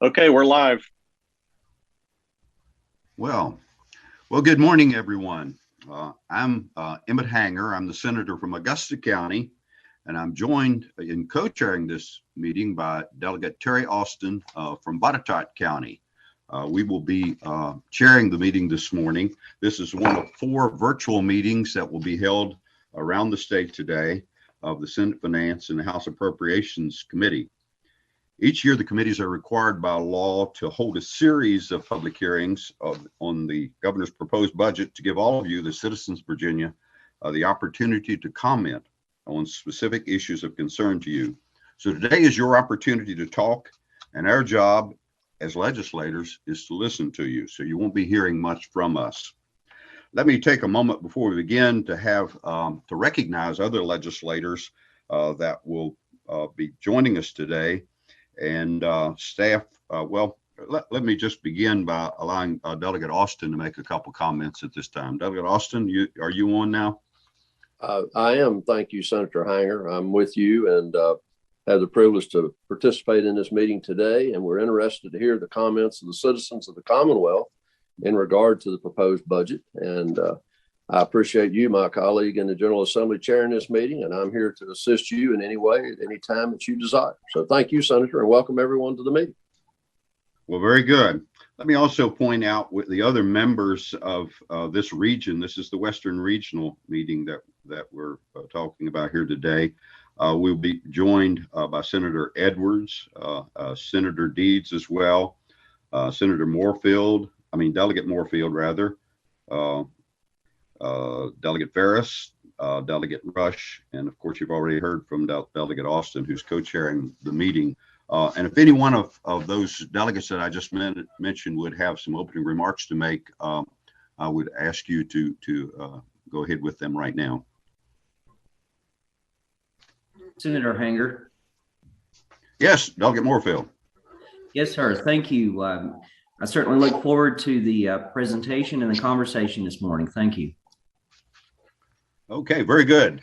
Okay, we're live. Well, good morning, everyone. I'm Emmett Hanger. I'm the senator from Augusta County, and I'm joined in co-chairing this meeting by Delegate Terry Austin from Botetourt County. We will be chairing the meeting this morning. This is one of 4 virtual meetings that will be held around the state today of the Senate Finance and the House Appropriations Committee. Each year, the committees are required by law to hold a series of public hearings on the governor's proposed budget to give all of you, the citizens of Virginia, the opportunity to comment on specific issues of concern to you. So today is your opportunity to talk, and our job as legislators is to listen to you. So you won't be hearing much from us. Let me take a moment before we begin to recognize other legislators that will be joining us today. And staff, let me just begin by allowing Delegate Austin to make a couple comments at this time. Delegate Austin, are you on now? I am. Thank you, Senator Hanger. I'm with you and have the privilege to participate in this meeting today. And we're interested to hear the comments of the citizens of the Commonwealth in regard to the proposed budget. And I appreciate you, my colleague in the General Assembly, chairing this meeting, and I'm here to assist you in any way at any time that you desire. So thank you, Senator, and welcome everyone to the meeting. Well, very good. Let me also point out with the other members of this region, this is the Western Regional meeting that we're talking about here today. We'll be joined by Senator Edwards, Senator Deeds as well, Delegate Morefield, rather. Delegate Ferris, Delegate Rush, and of course, you've already heard from Delegate Austin, who's co-chairing the meeting. And if any one of those delegates that I just mentioned would have some opening remarks to make, I would ask you to go ahead with them right now. Senator Hanger. Yes, Delegate Morefield. Yes, sir. Thank you. I certainly look forward to the presentation and the conversation this morning. Thank you. Okay, very good.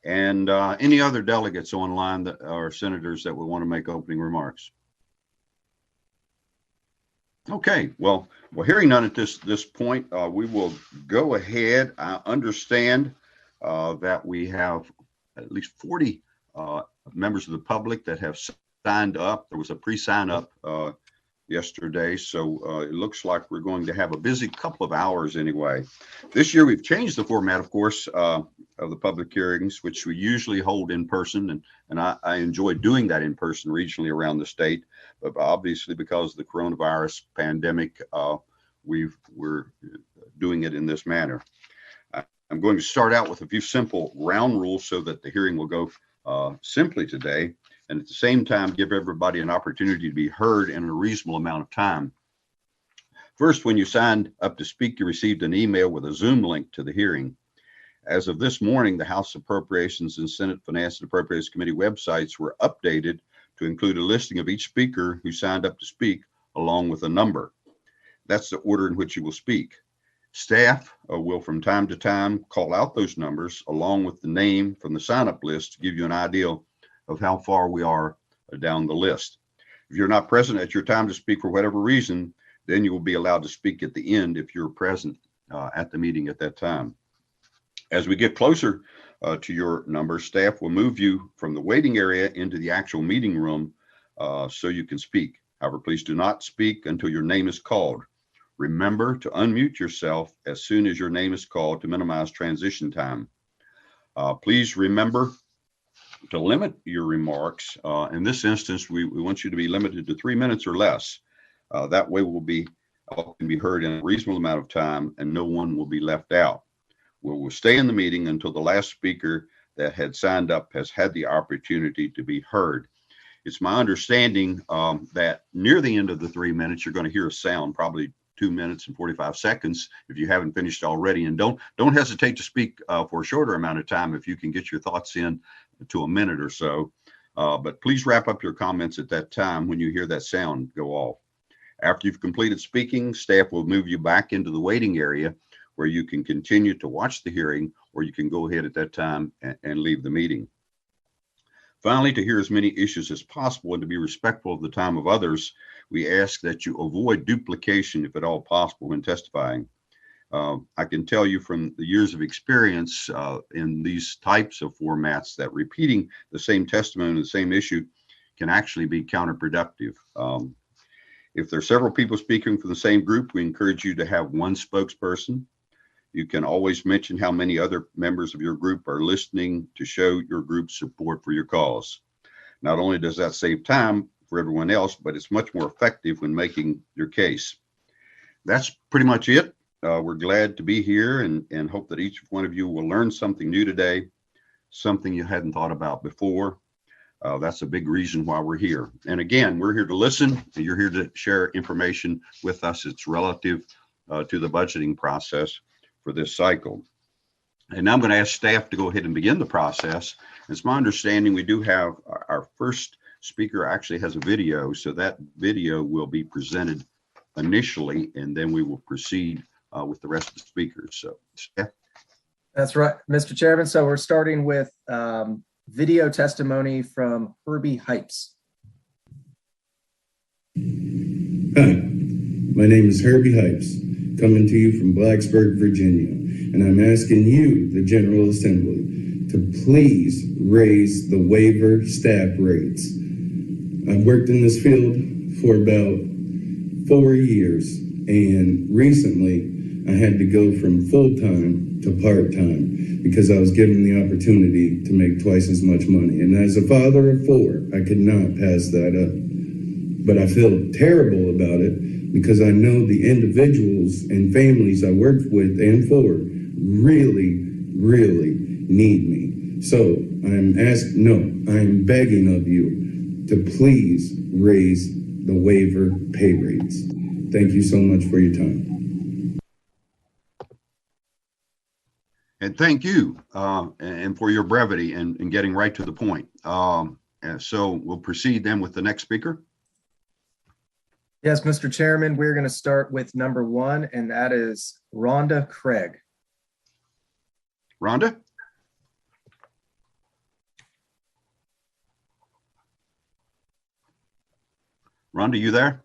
And any other delegates online that are senators that would want to make opening remarks? Okay, well, hearing none at this point, we will go ahead. I understand that we have at least 40 members of the public that have signed up. There was a pre-sign up yesterday, so it looks like we're going to have a busy couple of hours anyway. This year we've changed the format, of course, of the public hearings, which we usually hold in person, and I enjoy doing that in person regionally around the state, but obviously because of the coronavirus pandemic, we're doing it in this manner. I'm going to start out with a few simple round rules so that the hearing will go simply today, and at the same time give everybody an opportunity to be heard in a reasonable amount of time. First, when you signed up to speak, you received an email with a Zoom link to the hearing. As of this morning, the House Appropriations and Senate Finance and Appropriations Committee websites were updated to include a listing of each speaker who signed up to speak, along with a number. That's the order in which you will speak. Staff will from time to time call out those numbers along with the name from the sign-up list to give you an idea of how far we are down the list. If you're not present at your time to speak for whatever reason, then you will be allowed to speak at the end if you're present at the meeting at that time. As we get closer to your number, staff will move you from the waiting area into the actual meeting room so you can speak. However, please do not speak until your name is called. Remember to unmute yourself as soon as your name is called to minimize transition time. Please remember to limit your remarks. In this instance, we want you to be limited to 3 minutes or less. That way all can be heard in a reasonable amount of time and no one will be left out. We'll stay in the meeting until the last speaker that had signed up has had the opportunity to be heard. It's my understanding that near the end of the 3 minutes, you're going to hear a sound, probably 2 minutes and 45 seconds if you haven't finished already. And don't hesitate to speak for a shorter amount of time if you can get your thoughts in to a minute or so. But please wrap up your comments at that time when you hear that sound go off. After you've completed speaking, staff will move you back into the waiting area where you can continue to watch the hearing, or you can go ahead at that time and leave the meeting. Finally, to hear as many issues as possible and to be respectful of the time of others, we ask that you avoid duplication if at all possible when testifying. I can tell you from the years of experience in these types of formats that repeating the same testimony and the same issue can actually be counterproductive. If there are several people speaking from the same group, we encourage you to have one spokesperson. You can always mention how many other members of your group are listening to show your group's support for your cause. Not only does that save time for everyone else, but it's much more effective when making your case. That's pretty much it. We're glad to be here and hope that each one of you will learn something new today, something you hadn't thought about before. That's a big reason why we're here. And again, we're here to listen. You're here to share information with us. It's relative to the budgeting process for this cycle. And now I'm going to ask staff to go ahead and begin the process. It's my understanding we do have our first speaker actually has a video, so that video will be presented initially, and then we will proceed with the rest of the speakers. So, staff. That's right, Mr. Chairman. So we're starting with video testimony from Herbie Hypes. Hi, my name is Herbie Hypes, coming to you from Blacksburg, Virginia, and I'm asking you, the General Assembly, to please raise the waiver staff rates. I've worked in this field for about 4 years, and recently I had to go from full-time to part-time because I was given the opportunity to make twice as much money. And as a father of 4, I could not pass that up. But I feel terrible about it because I know the individuals and families I worked with and for really, really need me. So I'm begging of you to please raise the waiver pay rates. Thank you so much for your time. And thank you and for your brevity and getting right to the point. And so we'll proceed then with the next speaker. Yes, Mr. Chairman, we're going to start with number 1, and that is Rhonda Craig. Rhonda? Rhonda, you there?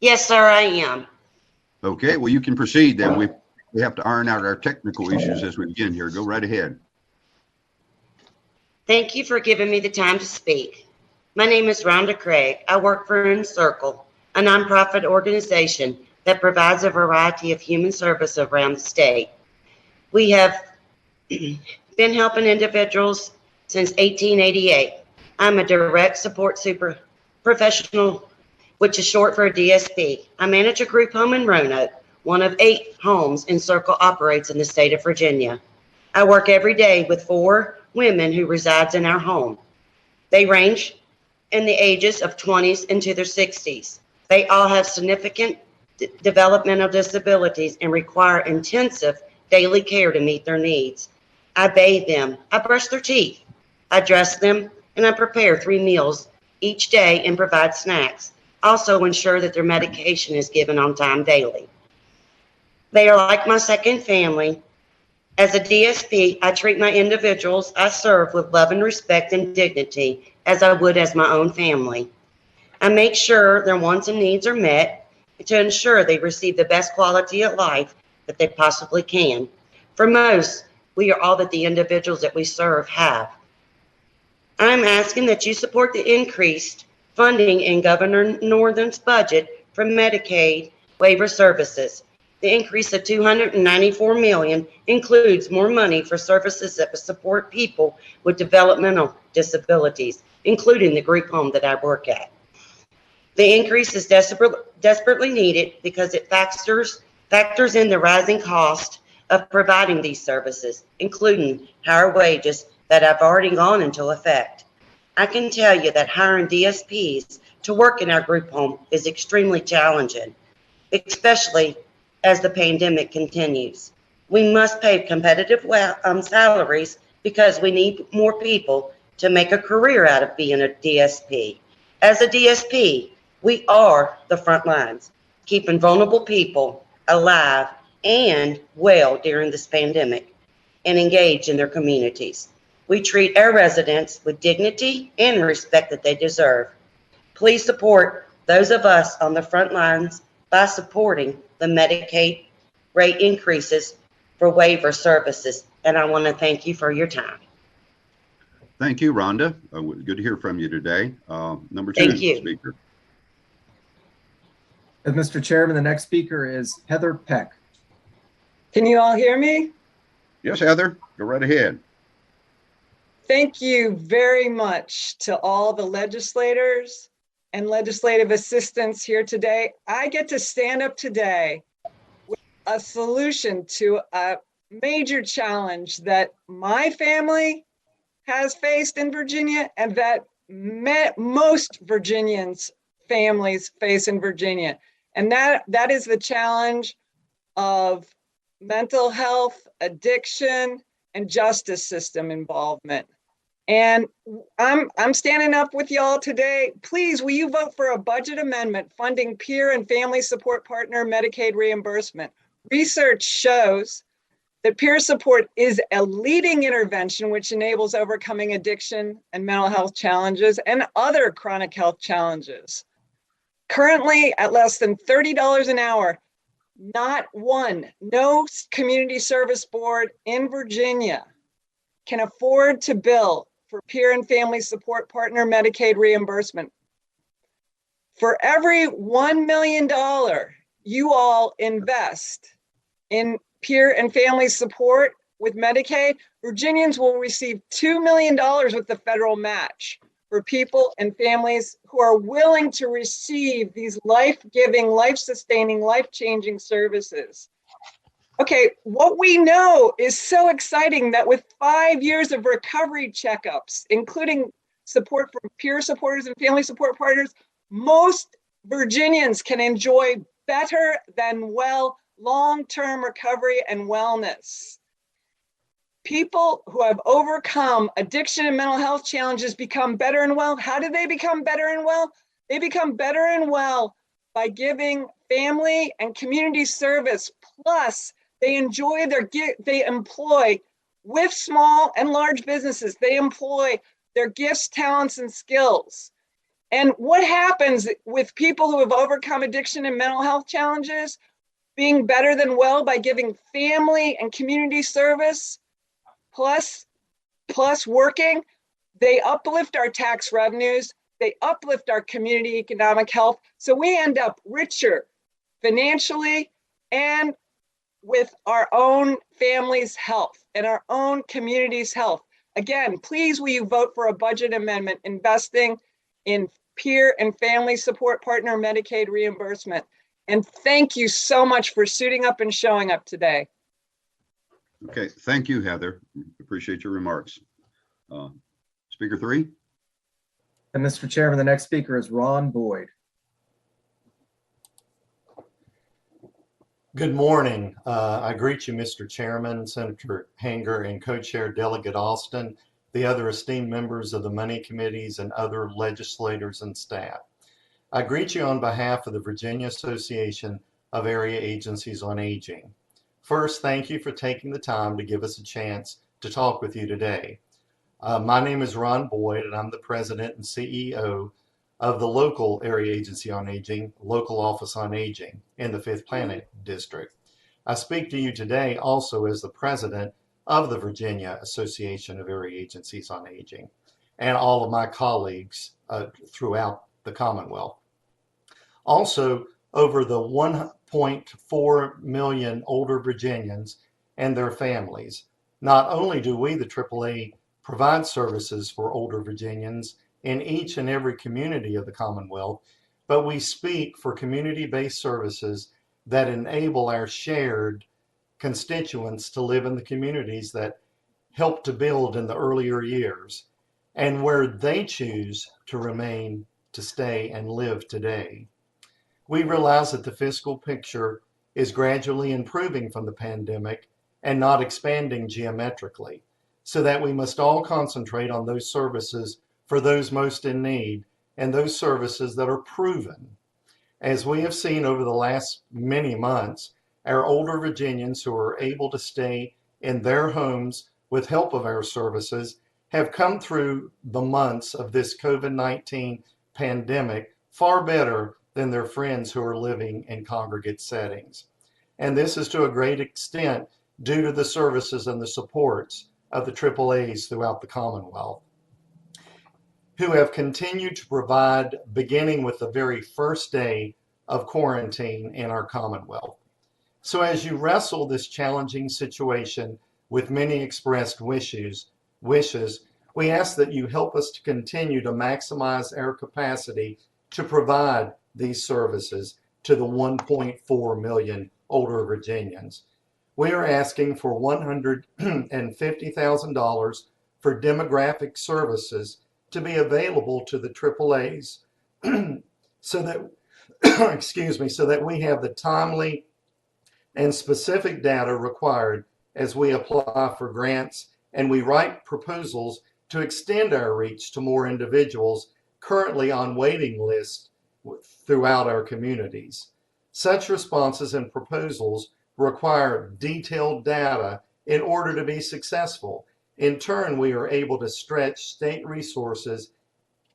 Yes, sir, I am. Okay, well, you can proceed then. We have to iron out our technical issues as we begin here. Go right ahead. Thank you for giving me the time to speak. My name is Rhonda Craig. I work for Encircle, a nonprofit organization that provides a variety of human service around the state. We have been helping individuals since 1888. I'm a direct support super professional, which is short for a DSP. I manage a group home in Roanoke, one of 8 homes Encircle operates in the state of Virginia. I work every day with 4 women who resides in our home. They range in the ages of 20s into their 60s. They all have significant developmental disabilities and require intensive daily care to meet their needs. I bathe them, I brush their teeth, I dress them, and I prepare 3 meals each day and provide snacks. Also ensure that their medication is given on time daily. They are like my second family. As a DSP, I treat my individuals I serve with love and respect and dignity as I would as my own family. I make sure their wants and needs are met to ensure they receive the best quality of life that they possibly can. For most, we are all that the individuals that we serve have. I'm asking that you support the increased funding in Governor Northam's budget for Medicaid waiver services. The increase of $294 million includes more money for services that support people with developmental disabilities, including the group home that I work at. The increase is desperately needed because it factors in the rising cost of providing these services, including higher wages that have already gone into effect. I can tell you that hiring DSPs to work in our group home is extremely challenging, especially as the pandemic continues. We must pay competitive salaries because we need more people to make a career out of being a DSP. As a DSP, we are the front lines, keeping vulnerable people alive and well during this pandemic and engaged in their communities. We treat our residents with dignity and respect that they deserve. Please support those of us on the front lines by supporting the Medicaid rate increases for waiver services. And I want to thank you for your time. Thank you, Rhonda. Good to hear from you today. Number Thank 2 you. speaker. Mr. Chairman, the next speaker is Heather Peck. Can you all hear me? Yes, Heather, go right ahead. Thank you very much to all the legislators and legislative assistants here today. I get to stand up today with a solution to a major challenge that my family has faced in Virginia and that most Virginians' families face in Virginia. And that is the challenge of mental health, addiction, and justice system involvement. And I'm standing up with y'all today. Please, will you vote for a budget amendment funding peer and family support partner Medicaid reimbursement? Research shows that peer support is a leading intervention which enables overcoming addiction and mental health challenges and other chronic health challenges. Currently, at less than $30 an hour, no community service board in Virginia can afford to bill for peer and family support partner Medicaid reimbursement. For every $1 million you all invest in peer and family support with Medicaid, Virginians will receive $2 million with the federal match for people and families who are willing to receive these life-giving, life-sustaining, life-changing services. Okay, what we know is so exciting that with 5 years of recovery checkups, including support from peer supporters and family support partners, most Virginians can enjoy better than well long-term recovery and wellness. People who have overcome addiction and mental health challenges become better and well. How do they become better and well? They become better and well by giving family and community service. Plus, they employ with small and large businesses, they employ their gifts, talents, and skills. And what happens with people who have overcome addiction and mental health challenges, being better than well by giving family and community service, plus working, they uplift our tax revenues, they uplift our community economic health. So we end up richer financially and with our own family's health and our own community's health. Again, please will you vote for a budget amendment investing in peer and family support partner Medicaid reimbursement. And thank you so much for suiting up and showing up today. Okay, thank you, Heather. Appreciate your remarks. Speaker 3. And Mr. Chairman, the next speaker is Ron Boyd. Good morning. I greet you, Mr. Chairman, Senator Hanger, and Co-Chair Delegate Austin, the other esteemed members of the money committees, and other legislators and staff. I greet you on behalf of the Virginia Association of Area Agencies on Aging. First, thank you for taking the time to give us a chance to talk with you today. My name is Ron Boyd, and I'm the President and CEO of the local Area Agency on Aging, Local Office on Aging in the 5th Planet District. I speak to you today also as the President of the Virginia Association of Area Agencies on Aging and all of my colleagues throughout the Commonwealth. Also, over the 1.4 million older Virginians and their families. Not only do we, the AAA, provide services for older Virginians in each and every community of the Commonwealth, but we speak for community-based services that enable our shared constituents to live in the communities that helped to build in the earlier years and where they choose to remain, to stay, and live today. We realize that the fiscal picture is gradually improving from the pandemic and not expanding geometrically. so that we must all concentrate on those services for those most in need and those services that are proven. As we have seen over the last many months, our older Virginians who are able to stay in their homes with help of our services have come through the months of this COVID-19 pandemic far better than their friends who are living in congregate settings. And this is to a great extent due to the services and the supports of the AAAs throughout the Commonwealth, who have continued to provide beginning with the very first day of quarantine in our Commonwealth. So as you wrestle this challenging situation with many expressed wishes, we ask that you help us to continue to maximize our capacity to provide these services to the 1.4 million older Virginians. We are asking for $150,000 for demographic services to be available to the AAAs so that, so that we have the timely and specific data required as we apply for grants and we write proposals to extend our reach to more individuals currently on waiting lists throughout our communities. Such responses and proposals require detailed data in order to be successful. In turn, we are able to stretch state resources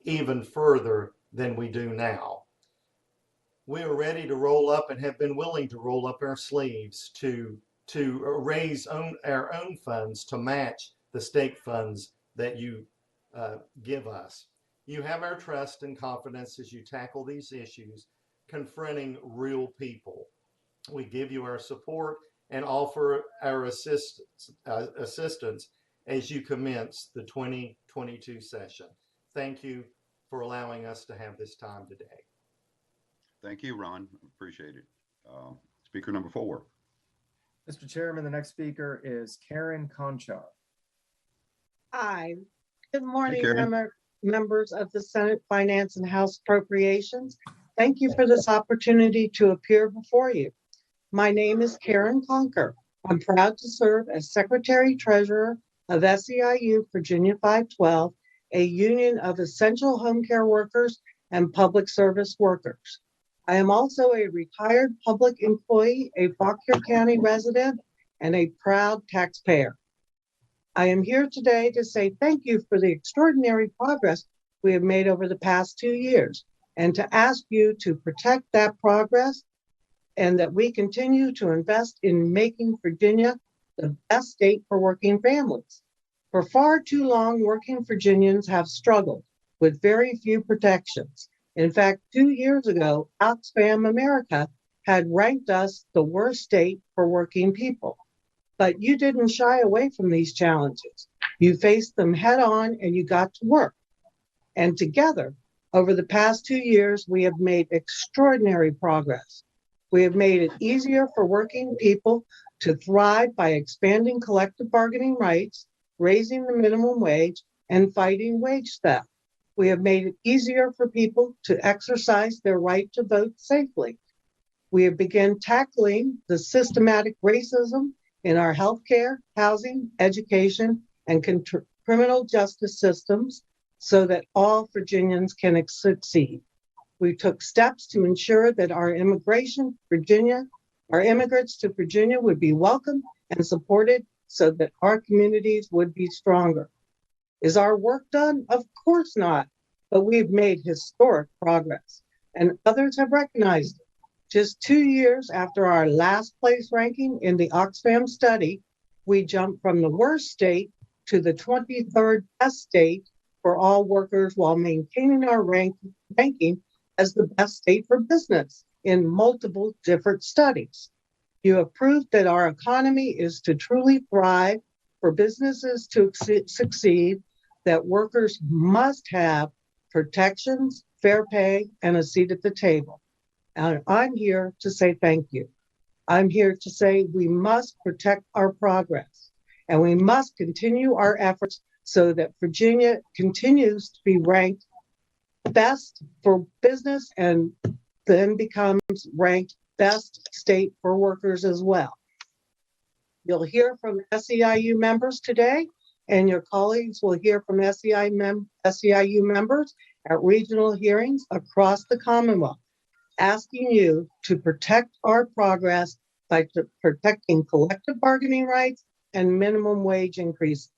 even further than we do now. We are ready to roll up and have been willing to roll up our sleeves to raise our own funds to match the state funds that you give us. You have our trust and confidence as you tackle these issues confronting real people. We give you our support and offer our assistance as you commence the 2022 session. Thank you for allowing us to have this time today. Thank you, Ron. Appreciate it. Speaker number 4. Mr. Chairman, the next speaker is Karen Conchar. Hi. Good morning, Karen. members of the Senate Finance and House Appropriations. Thank you for this opportunity to appear before you. My name is Karen Conker. I'm proud to serve as Secretary Treasurer of SEIU Virginia 512, a union of essential home care workers and public service workers. I am also a retired public employee, a Fauquier County resident, and a proud taxpayer. I am here today to say thank you for the extraordinary progress we have made over the past 2 years, and to ask you to protect that progress and that we continue to invest in making Virginia the best state for working families. For far too long, working Virginians have struggled with very few protections. In fact, 2 years ago, Oxfam America had ranked us the worst state for working people. But you didn't shy away from these challenges. You faced them head on and you got to work. And together, over the past 2 years, we have made extraordinary progress. We have made it easier for working people to thrive by expanding collective bargaining rights, raising the minimum wage, and fighting wage theft. We have made it easier for people to exercise their right to vote safely. We have begun tackling the systematic racism in our healthcare, housing, education, and criminal justice systems so that all Virginians can succeed. We took steps to ensure that our immigrants to Virginia would be welcome and supported so that our communities would be stronger. Is our work done? Of course not, but we've made historic progress, and others have recognized it. Just 2 years after our last place ranking in the Oxfam study, we jumped from the worst state to the 23rd best state for all workers while maintaining our ranking as the best state for business in multiple different studies. You have proved that our economy is to truly thrive, for businesses to succeed, that workers must have protections, fair pay, and a seat at the table. And I'm here to say thank you. I'm here to say we must protect our progress, and we must continue our efforts so that Virginia continues to be ranked best for business and then becomes ranked best state for workers as well. You'll hear from SEIU members today and your colleagues will hear from SEIU members at regional hearings across the Commonwealth, asking you to protect our progress by protecting collective bargaining rights and minimum wage increases,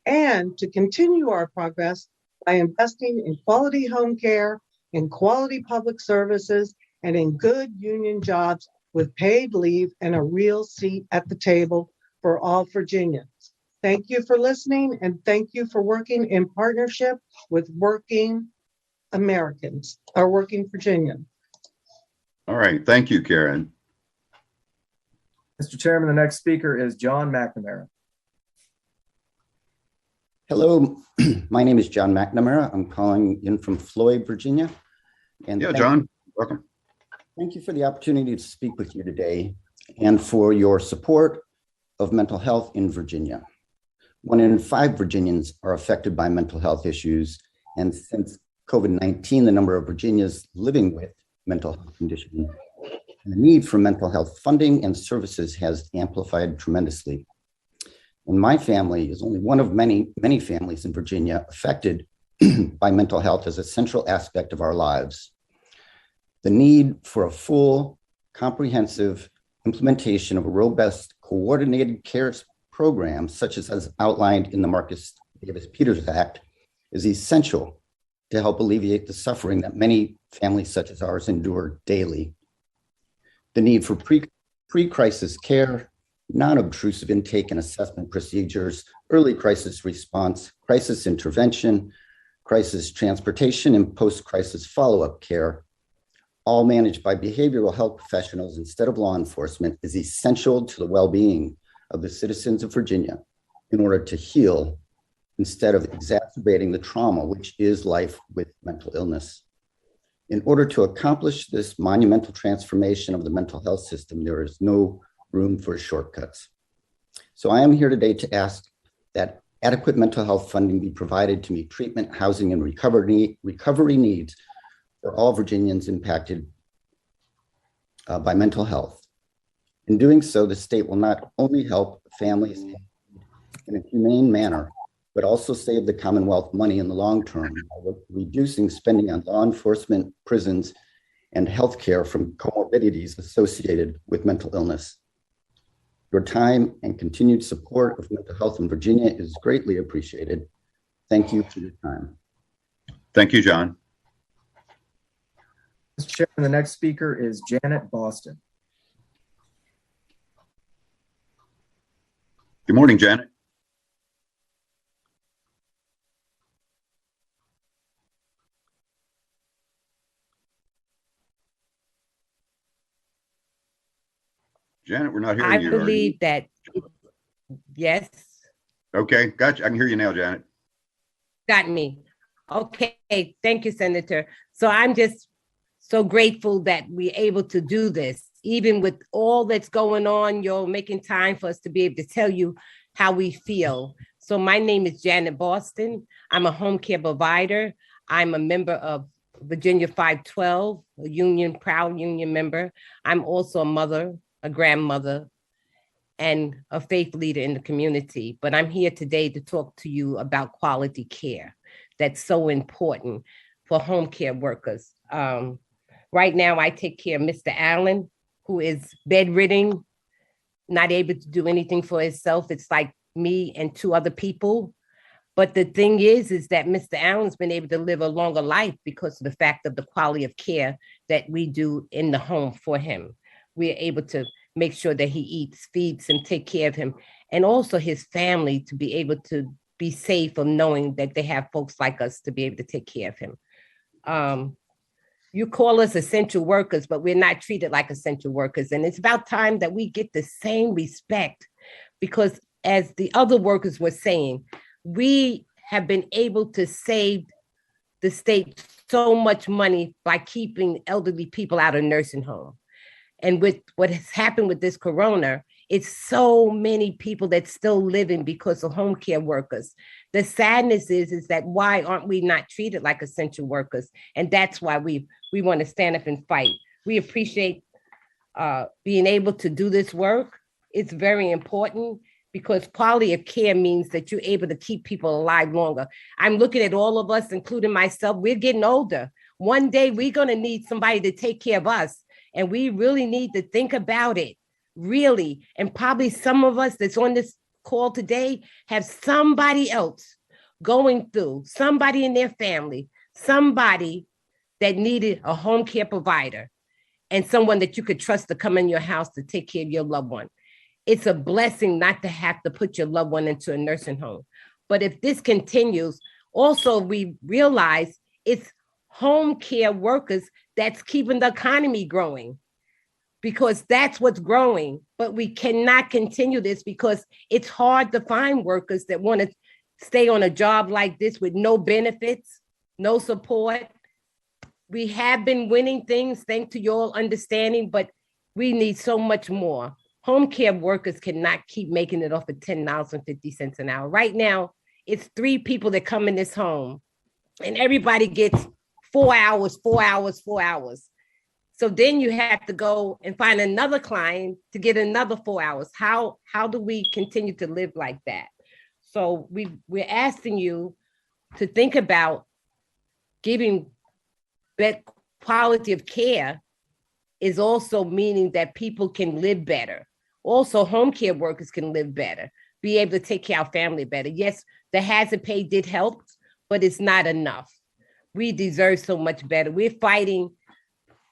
and to continue our progress by investing in quality home care, in quality public services, and in good union jobs with paid leave and a real seat at the table for all Virginians. Thank you for listening, and thank you for working in partnership with working Americans, or working Virginians. All right. Thank you, Karen. Mr. Chairman, the next speaker is John McNamara. Hello, my name is John McNamara. I'm calling in from Floyd, Virginia. And yeah, John, welcome. Thank you for the opportunity to speak with you today and for your support of mental health in Virginia. 1 in 5 Virginians are affected by mental health issues. And since COVID-19, the number of Virginians living with mental health conditions and the need for mental health funding and services has amplified tremendously. And my family is only one of many families in Virginia affected by mental health as a central aspect of our lives. The need for a full, comprehensive implementation of a robust, coordinated care program, such as outlined in the Marcus Davis Peters Act, is essential to help alleviate the suffering that many families such as ours endure daily. The need for pre-crisis care, non-obtrusive intake and assessment procedures, early crisis response, crisis intervention, crisis transportation, and post-crisis follow-up care, all managed by behavioral health professionals instead of law enforcement, is essential to the well-being of the citizens of Virginia in order to heal instead of exacerbating the trauma, which is life with mental illness. In order to accomplish this monumental transformation of the mental health system, there is no room for shortcuts. So I am here today to ask that adequate mental health funding be provided to meet treatment, housing, and recovery needs for all Virginians impacted by mental health. In doing so, the state will not only help families in a humane manner, but also save the Commonwealth money in the long term by reducing spending on law enforcement, prisons, and healthcare from comorbidities associated with mental illness. Your time and continued support of mental health in Virginia is greatly appreciated. Thank you for your time. Thank you, John. Mr. Chairman, the next speaker is Janet Boston. Good morning, Janet. Janet, we're not hearing you. I believe that, yes. Okay, gotcha. I can hear you now, Janet. Got me. Okay, thank you, Senator. So I'm just so grateful that we're able to do this, even with all that's going on. You're making time for us to be able to tell you how we feel. So my name is Janet Boston. I'm a home care provider. I'm a member of Virginia 512, a proud union member. I'm also a mother, a grandmother, and a faith leader in the community. But I'm here today to talk to you about quality care. That's so important for home care workers. Right now, I take care of Mr. Allen, who is bedridden, not able to do anything for himself. It's like me and 2 other people. But the thing is that Mr. Allen's been able to live a longer life because of the fact of the quality of care that we do in the home for him. We're able to make sure that he eats, feeds, and take care of him. And also his family to be able to be safe of knowing that they have folks like us to be able to take care of him. You call us essential workers, but we're not treated like essential workers. And it's about time that we get the same respect, because as the other workers were saying, we have been able to save the state so much money by keeping elderly people out of nursing home. And with what has happened with this corona, it's so many people that's still living because of home care workers. The sadness is that why aren't we not treated like essential workers? And that's why we want to stand up and fight. We appreciate being able to do this work. It's very important because quality of care means that you're able to keep people alive longer. I'm looking at all of us, including myself. We're getting older. One day we're going to need somebody to take care of us. And we really need to think about it, really. And probably some of us that's on this call today have somebody else going through, somebody in their family, somebody that needed a home care provider and someone that you could trust to come in your house to take care of your loved one. It's a blessing not to have to put your loved one into a nursing home. But if this continues, also we realize it's home care workers that's keeping the economy growing, because that's what's growing. But we cannot continue this because it's hard to find workers that want to stay on a job like this with no benefits, no support. We have been winning things thanks to your understanding, but we need so much more. Home care workers cannot keep making it off of $10.50 an hour. Right now, it's 3 people that come in this home and everybody gets 4 hours, 4 hours, 4 hours. So then you have to go and find another client to get another 4 hours. How do we continue to live like that? So we're asking you to think about giving better quality of care is also meaning that people can live better. Also, home care workers can live better, be able to take care of our family better. Yes, the hazard pay did help, but it's not enough. We deserve so much better. We're fighting,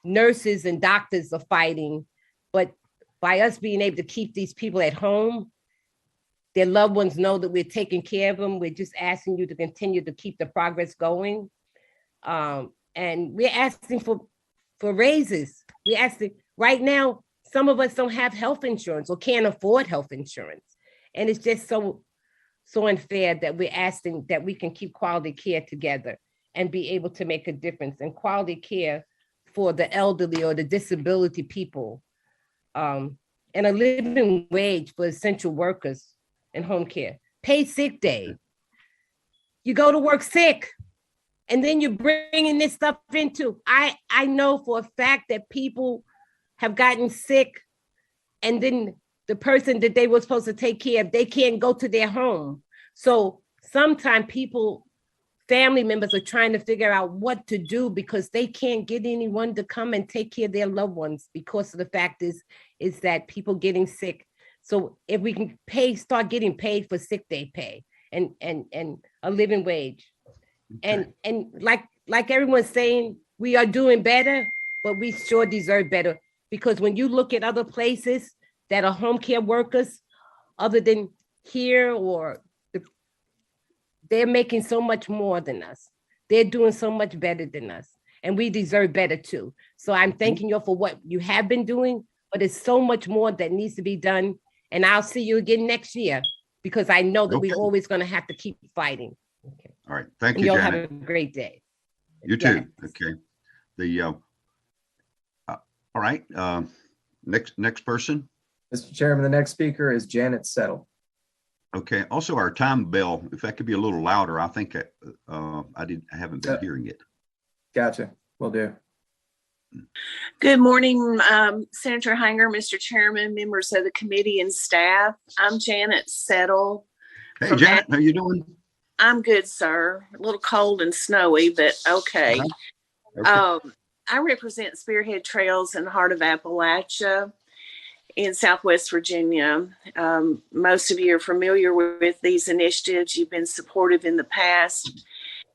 nurses and doctors are fighting, but by us being able to keep these people at home, their loved ones know that we're taking care of them. We're just asking you to continue to keep the progress going. And we're asking for raises. We're asking, right now, some of us don't have health insurance or can't afford health insurance. And it's just so unfair that we're asking that we can keep quality care together and be able to make a difference. And quality care for the elderly or the disability people, and a living wage for essential workers in home care. Pay sick day. You go to work sick, and then you're bringing this stuff into. I know for a fact that people have gotten sick, and then the person that they were supposed to take care of, they can't go to their home. So sometimes family members are trying to figure out what to do because they can't get anyone to come and take care of their loved ones because of the fact is that people getting sick. So if we can start getting paid for sick day pay and a living wage. Okay. And like everyone's saying, we are doing better, but we sure deserve better, because when you look at other places that are home care workers, other than here, they're making so much more than us. They're doing so much better than us, and we deserve better too. So I'm thanking you for what you have been doing, but it's so much more that needs to be done. And I'll see you again next year, because I know that we're always going to have to keep fighting. Okay. All right. Thank you, Y'all Janet. have a great day. You too. Okay. All right. Next person. Mr. Chairman, the next speaker is Janet Settle. Okay. Also, our time bell, if that could be a little louder, I think I haven't been hearing it. Gotcha. Will do. Good morning, Senator Hanger, Mr. Chairman, members of the committee and staff. I'm Janet Settle. Hey, Janet, how you doing? I'm good, sir. A little cold and snowy, but okay. Okay. I represent Spearhead Trails in the heart of Appalachia in Southwest Virginia. Most of you are familiar with these initiatives. You've been supportive in the past.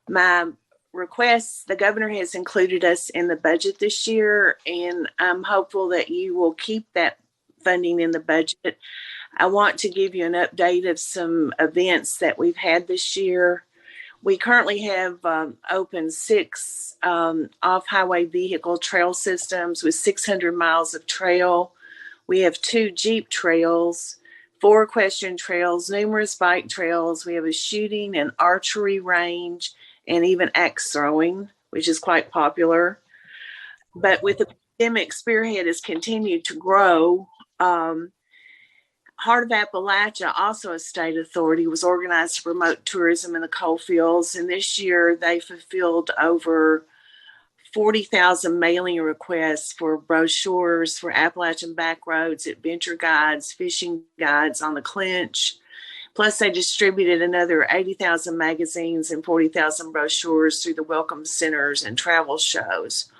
My request, the governor has included us in the budget this year, and I'm hopeful that you will keep that funding in the budget. I want to give you an update of some events that we've had this year. We currently have open 6 off-highway vehicle trail systems with 600 miles of trail. We have 2 Jeep trails, 4 equestrian trails, numerous bike trails. We have a shooting and archery range, and even axe throwing, which is quite popular. But with the pandemic, Spearhead has continued to grow. Heart of Appalachia, also a state authority, was organized to promote tourism in the coal fields. And this year they fulfilled over 40,000 mailing requests for brochures for Appalachian Backroads, adventure guides, fishing guides on the Clinch. Plus, they distributed another 80,000 magazines and 40,000 brochures through the welcome centers and travel shows.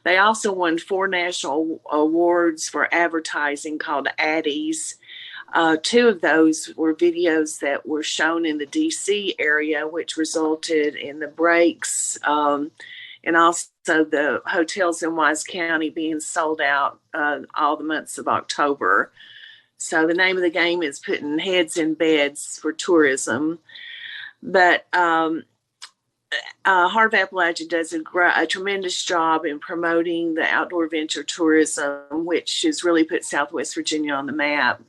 They also won 4 national awards for advertising called Addies. 2 of those were videos that were shown in the DC area, which resulted in the breaks and also the hotels in Wise County being sold out all the months of October. So the name of the game is putting heads in beds for tourism. But Heart of Appalachia does a tremendous job in promoting the outdoor venture tourism, which has really put Southwest Virginia on the map.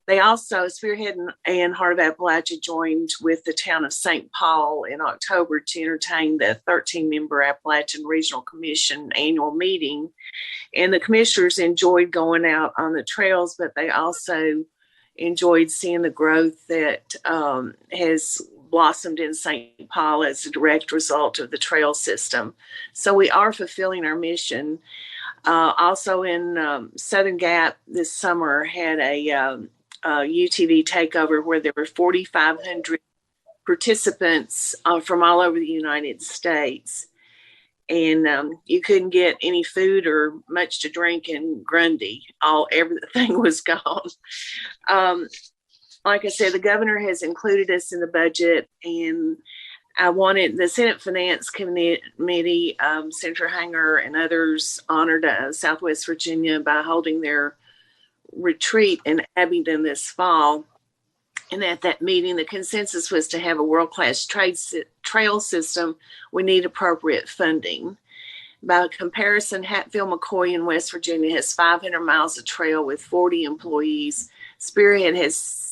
They also, Spearhead and Heart of Appalachia joined with the town of St. Paul in October to entertain the 13-member Appalachian Regional Commission annual meeting. And the commissioners enjoyed going out on the trails, but they also enjoyed seeing the growth that has blossomed in St. Paul as a direct result of the trail system. So we are fulfilling our mission. Also in Southern Gap this summer had a UTV takeover where there were 4,500 participants from all over the United States. And you couldn't get any food or much to drink in Grundy. Everything was gone. Like I said, the governor has included us in the budget, and I wanted the Senate Finance Committee, Senator Hanger and others honored Southwest Virginia by holding their retreat in Abingdon this fall. And at that meeting, the consensus was to have a world-class trail system. We need appropriate funding. By comparison, Hatfield-McCoy in West Virginia has 500 miles of trail with 40 employees. Spearhead has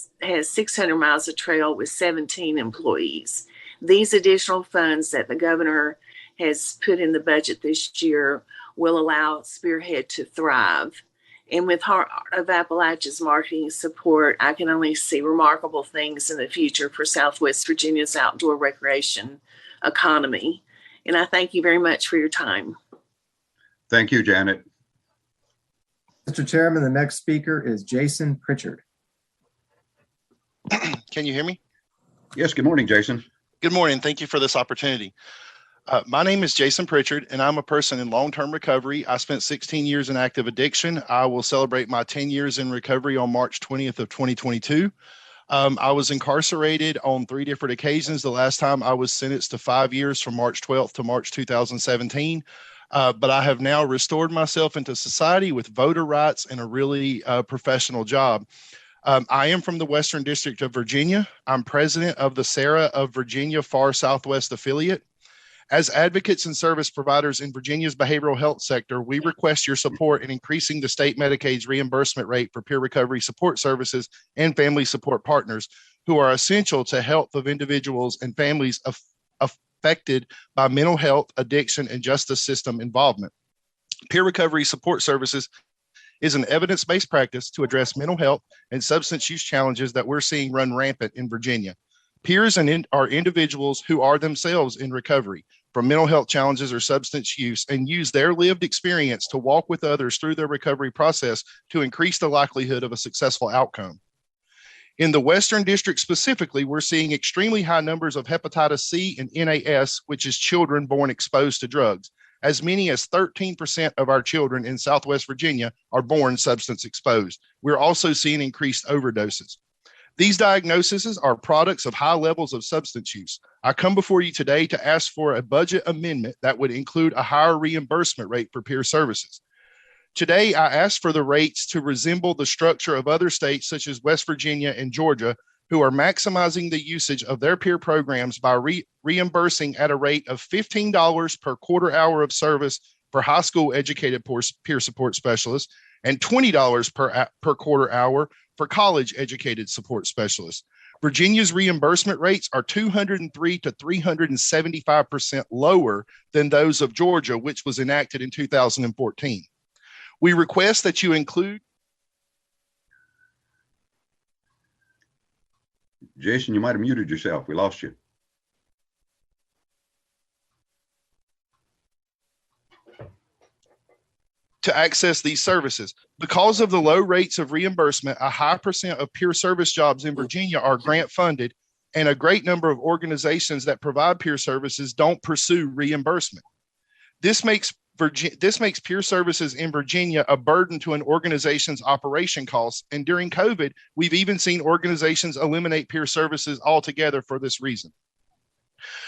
600 miles of trail with 17 employees. These additional funds that the governor has put in the budget this year will allow Spearhead to thrive. And with Heart of Appalachia's marketing support, I can only see remarkable things in the future for Southwest Virginia's outdoor recreation economy. And I thank you very much for your time. Thank you, Janet. Mr. Chairman, the next speaker is Jason Pritchard. Can you hear me? Yes, good morning, Jason. Good morning. Thank you for this opportunity. My name is Jason Pritchard, and I'm a person in long-term recovery. I spent 16 years in active addiction. I will celebrate my 10 years in recovery on March 20th of 2022. I was incarcerated on 3 different occasions. The last time I was sentenced to 5 years from March 12th to March 2017. But I have now restored myself into society with voter rights and a really professional job. I am from the Western District of Virginia. I'm president of the Sarah of Virginia Far Southwest affiliate. As advocates and service providers in Virginia's behavioral health sector, we request your support in increasing the state Medicaid's reimbursement rate for peer recovery support services and family support partners who are essential to health of individuals and families affected by mental health, addiction, and justice system involvement. Peer recovery support services is an evidence-based practice to address mental health and substance use challenges that we're seeing run rampant in Virginia. Peers are individuals who are themselves in recovery from mental health challenges or substance use and use their lived experience to walk with others through their recovery process to increase the likelihood of a successful outcome. In the Western District specifically, we're seeing extremely high numbers of hepatitis C and NAS, which is children born exposed to drugs. As many as 13% of our children in Southwest Virginia are born substance exposed. We're also seeing increased overdoses. These diagnoses are products of high levels of substance use. I come before you today to ask for a budget amendment that would include a higher reimbursement rate for peer services. Today, I ask for the rates to resemble the structure of other states such as West Virginia and Georgia, who are maximizing the usage of their peer programs by reimbursing at a rate of $15 per quarter hour of service for high school educated peer support specialists and $20 per quarter hour for college educated support specialists. Virginia's reimbursement rates are 203 to 375% lower than those of Georgia, which was enacted in 2014. We request that you include. Jason, you might have muted yourself. We lost you. to access these services. Because of the low rates of reimbursement, a high percent of peer service jobs in Virginia are grant funded, and a great number of organizations that provide peer services don't pursue reimbursement. This makes peer services in Virginia a burden to an organization's operation costs. And during COVID, we've even seen organizations eliminate peer services altogether for this reason.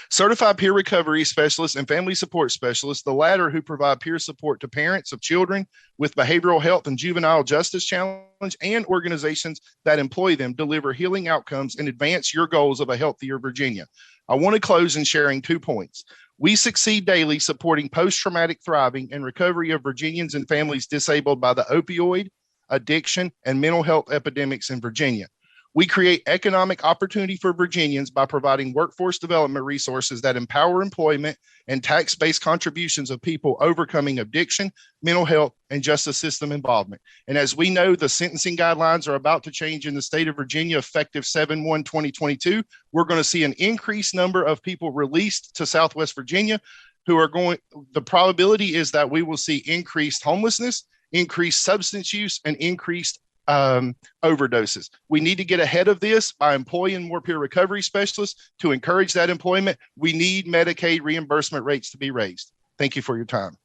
Certified peer recovery specialists and family support specialists, the latter who provide peer support to parents of children with behavioral health and juvenile justice challenge, and organizations that employ them, deliver healing outcomes and advance your goals of a healthier Virginia. I want to close in sharing 2 points. We succeed daily supporting post-traumatic thriving and recovery of Virginians and families disabled by the opioid, addiction, and mental health epidemics in Virginia. We create economic opportunity for Virginians by providing workforce development resources that empower employment and tax-based contributions of people overcoming addiction, mental health, and justice system involvement. And as we know, the sentencing guidelines are about to change in the state of Virginia effective 7/1/2022. We're going to see an increased number of people released to Southwest Virginia who are going, the probability is that we will see increased homelessness, increased substance use, and increased overdoses. We need to get ahead of this by employing more peer recovery specialists to encourage that employment. We need Medicaid reimbursement rates to be raised. Thank you for your time.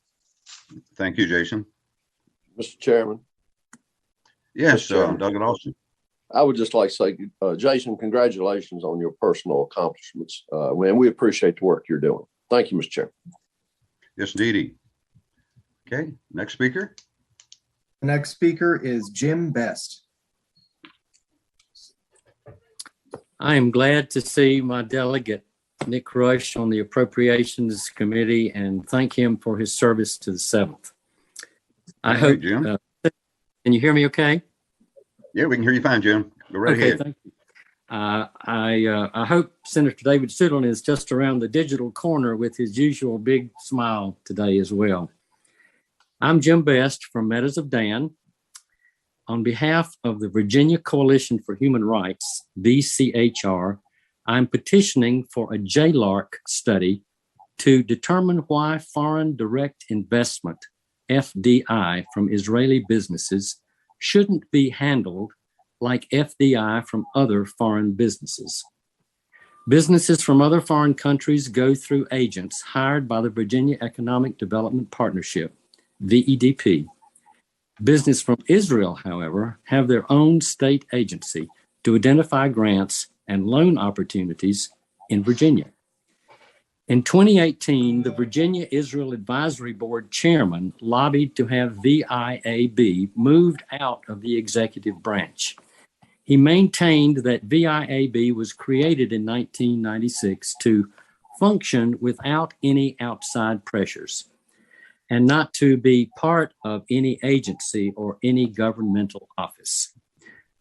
Thank you, Jason. Mr. Chairman. Yes, Mr. Chairman. Doug Austin. I would just like to say, Jason, congratulations on your personal accomplishments. And we appreciate the work you're doing. Thank you, Mr. Chairman. Yes, indeedy. Okay, next speaker. The next speaker is Jim Best. I am glad to see my delegate, Nick Rush, on the Appropriations Committee and thank him for his service to the 7th. I hope, Jim. Can you hear me okay? Yeah, we can hear you fine, Jim. Go right Okay, ahead. thank you. I hope Senator David Sutherland is just around the digital corner with his usual big smile today as well. I'm Jim Best from Meadows of Dan. On behalf of the Virginia Coalition for Human Rights, VCHR, I'm petitioning for a JLARC study to determine why foreign direct investment, FDI, from Israeli businesses shouldn't be handled like FDI from other foreign businesses. Businesses from other foreign countries go through agents hired by the Virginia Economic Development Partnership, VEDP. Business from Israel, however, have their own state agency to identify grants and loan opportunities in Virginia. In 2018, the Virginia Israel Advisory Board chairman lobbied to have VIAB moved out of the executive branch. He maintained that VIAB was created in 1996 to function without any outside pressures and not to be part of any agency or any governmental office.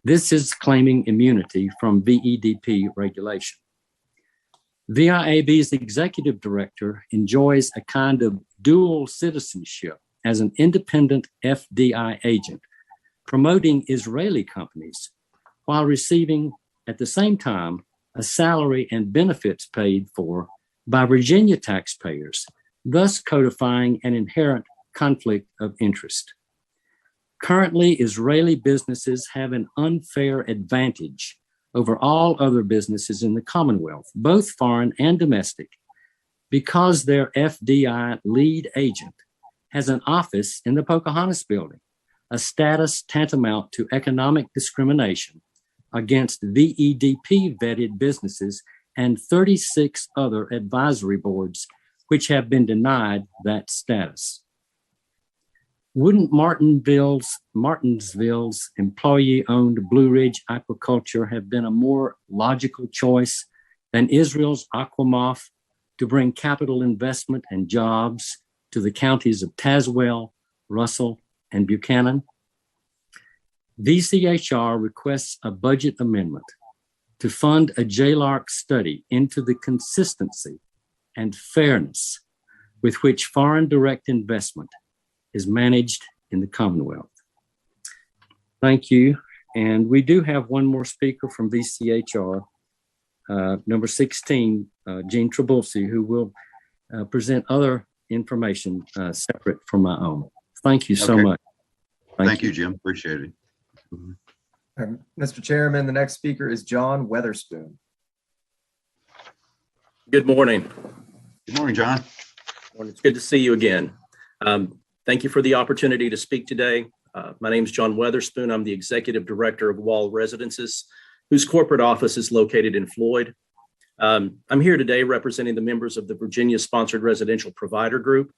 This is claiming immunity from VEDP regulation. VIAB's executive director enjoys a kind of dual citizenship as an independent FDI agent, promoting Israeli companies while receiving at the same time a salary and benefits paid for by Virginia taxpayers, thus codifying an inherent conflict of interest. Currently, Israeli businesses have an unfair advantage over all other businesses in the Commonwealth, both foreign and domestic, because their FDI lead agent has an office in the Pocahontas building, a status tantamount to economic discrimination against VEDP vetted businesses and 36 other advisory boards which have been denied that status. Wouldn't Martinsville's employee-owned Blue Ridge Aquaculture have been a more logical choice than Israel's Aquamoth to bring capital investment and jobs to the counties of Tazewell, Russell, and Buchanan? VCHR requests a budget amendment to fund a JLARC study into the consistency and fairness with which foreign direct investment is managed in the Commonwealth. Thank you. And we do have one more speaker from VCHR, number 16, Jean Trabulsi, who will present other information separate from my own. Thank you so Okay. much. Thank you, Jim. Appreciate it. Mr. Chairman, the next speaker is John Weatherspoon. Good morning. Good morning, John. It's good to see you again. Thank you for the opportunity to speak today. My name is John Weatherspoon. I'm the Executive Director of Wall Residences, whose corporate office is located in Floyd. I'm here today representing the members of the Virginia Sponsored Residential Provider Group.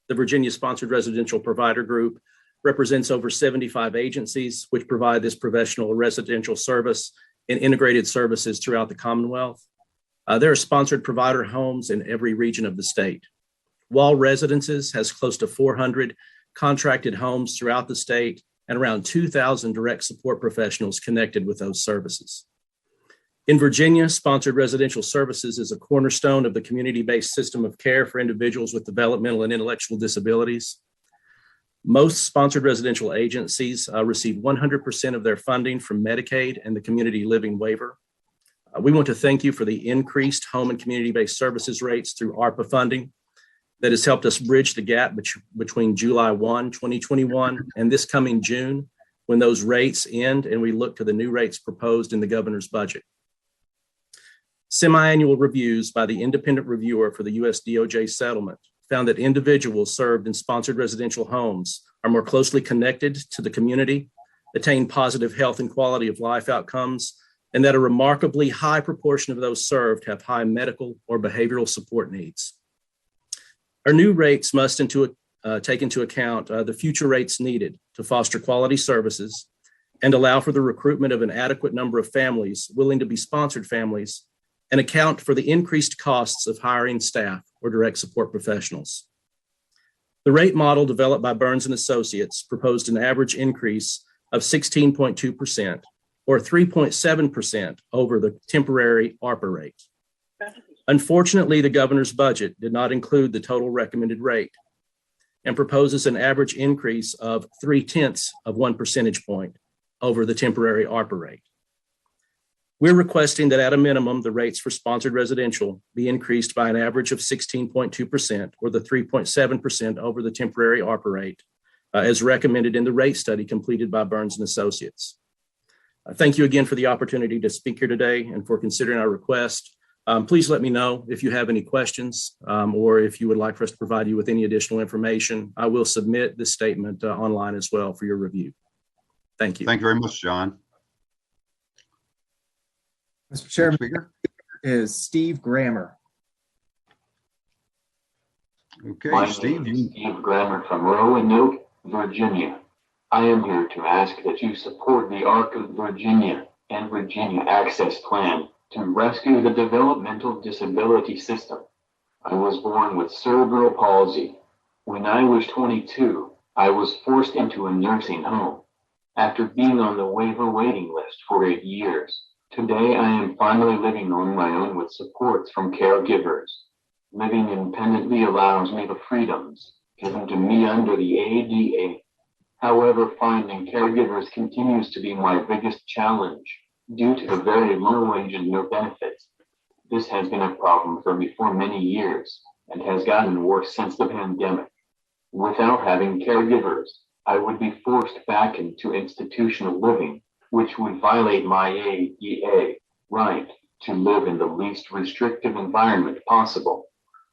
The Virginia Sponsored Residential Provider Group represents over 75 agencies which provide this professional residential service and integrated services throughout the Commonwealth. There are sponsored provider homes in every region of the state. Wall Residences has close to 400 contracted homes throughout the state and around 2,000 direct support professionals connected with those services. In Virginia, sponsored residential services is a cornerstone of the community-based system of care for individuals with developmental and intellectual disabilities. Most sponsored residential agencies receive 100% of their funding from Medicaid and the Community Living Waiver. We want to thank you for the increased home and community-based services rates through ARPA funding that has helped us bridge the gap between July 1, 2021 and this coming June, when those rates end and we look to the new rates proposed in the governor's budget. Semi-annual reviews by the independent reviewer for the U.S. DOJ settlement found that individuals served in sponsored residential homes are more closely connected to the community, attain positive health and quality of life outcomes, and that a remarkably high proportion of those served have high medical or behavioral support needs. Our new rates must take into account the future rates needed to foster quality services and allow for the recruitment of an adequate number of families willing to be sponsored families and account for the increased costs of hiring staff or direct support professionals. The rate model developed by Burns & Associates proposed an average increase of 16.2% or 3.7% over the temporary ARPA rate. Unfortunately, the governor's budget did not include the total recommended rate and proposes an average increase of 0.3 of 1 percentage point over the temporary ARPA rate. We're requesting that at a minimum, the rates for sponsored residential be increased by an average of 16.2% or the 3.7% over the temporary ARPA rate as recommended in the rate study completed by Burns & Associates. Thank you again for the opportunity to speak here today and for considering our request. Please let me know if you have any questions or if you would like for us to provide you with any additional information. I will submit this statement online as well for your review. Thank you. Thank you very much, John. Mr. Chairman, is Steve Grammer. Okay, Steve. Steve Grammer from Roanoke, Virginia. I am here to ask that you support the ARC of Virginia and Virginia Access Plan to rescue the developmental disability system. I was born with cerebral palsy. When I was 22, I was forced into a nursing home after being on the waiver waiting list for 8 years. Today, I am finally living on my own with supports from caregivers. Living independently allows me the freedoms given to me under the ADA. However, finding caregivers continues to be my biggest challenge due to the very low wage and no benefits. This has been a problem for me for many years and has gotten worse since the pandemic. Without having caregivers, I would be forced back into institutional living, which would violate my ADA right to live in the least restrictive environment possible.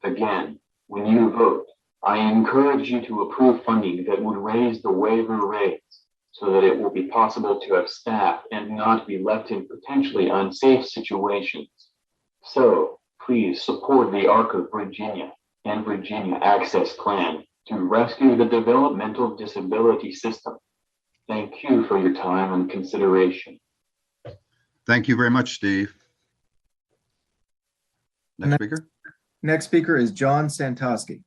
Again, when you vote, I encourage you to approve funding that would raise the waiver rates so that it will be possible to have staff and not be left in potentially unsafe situations. So please support the ARC of Virginia and Virginia Access Plan to rescue the developmental disability system. Thank you for your time and consideration. Thank you very much, Steve. Next speaker. Next speaker is John Santoski.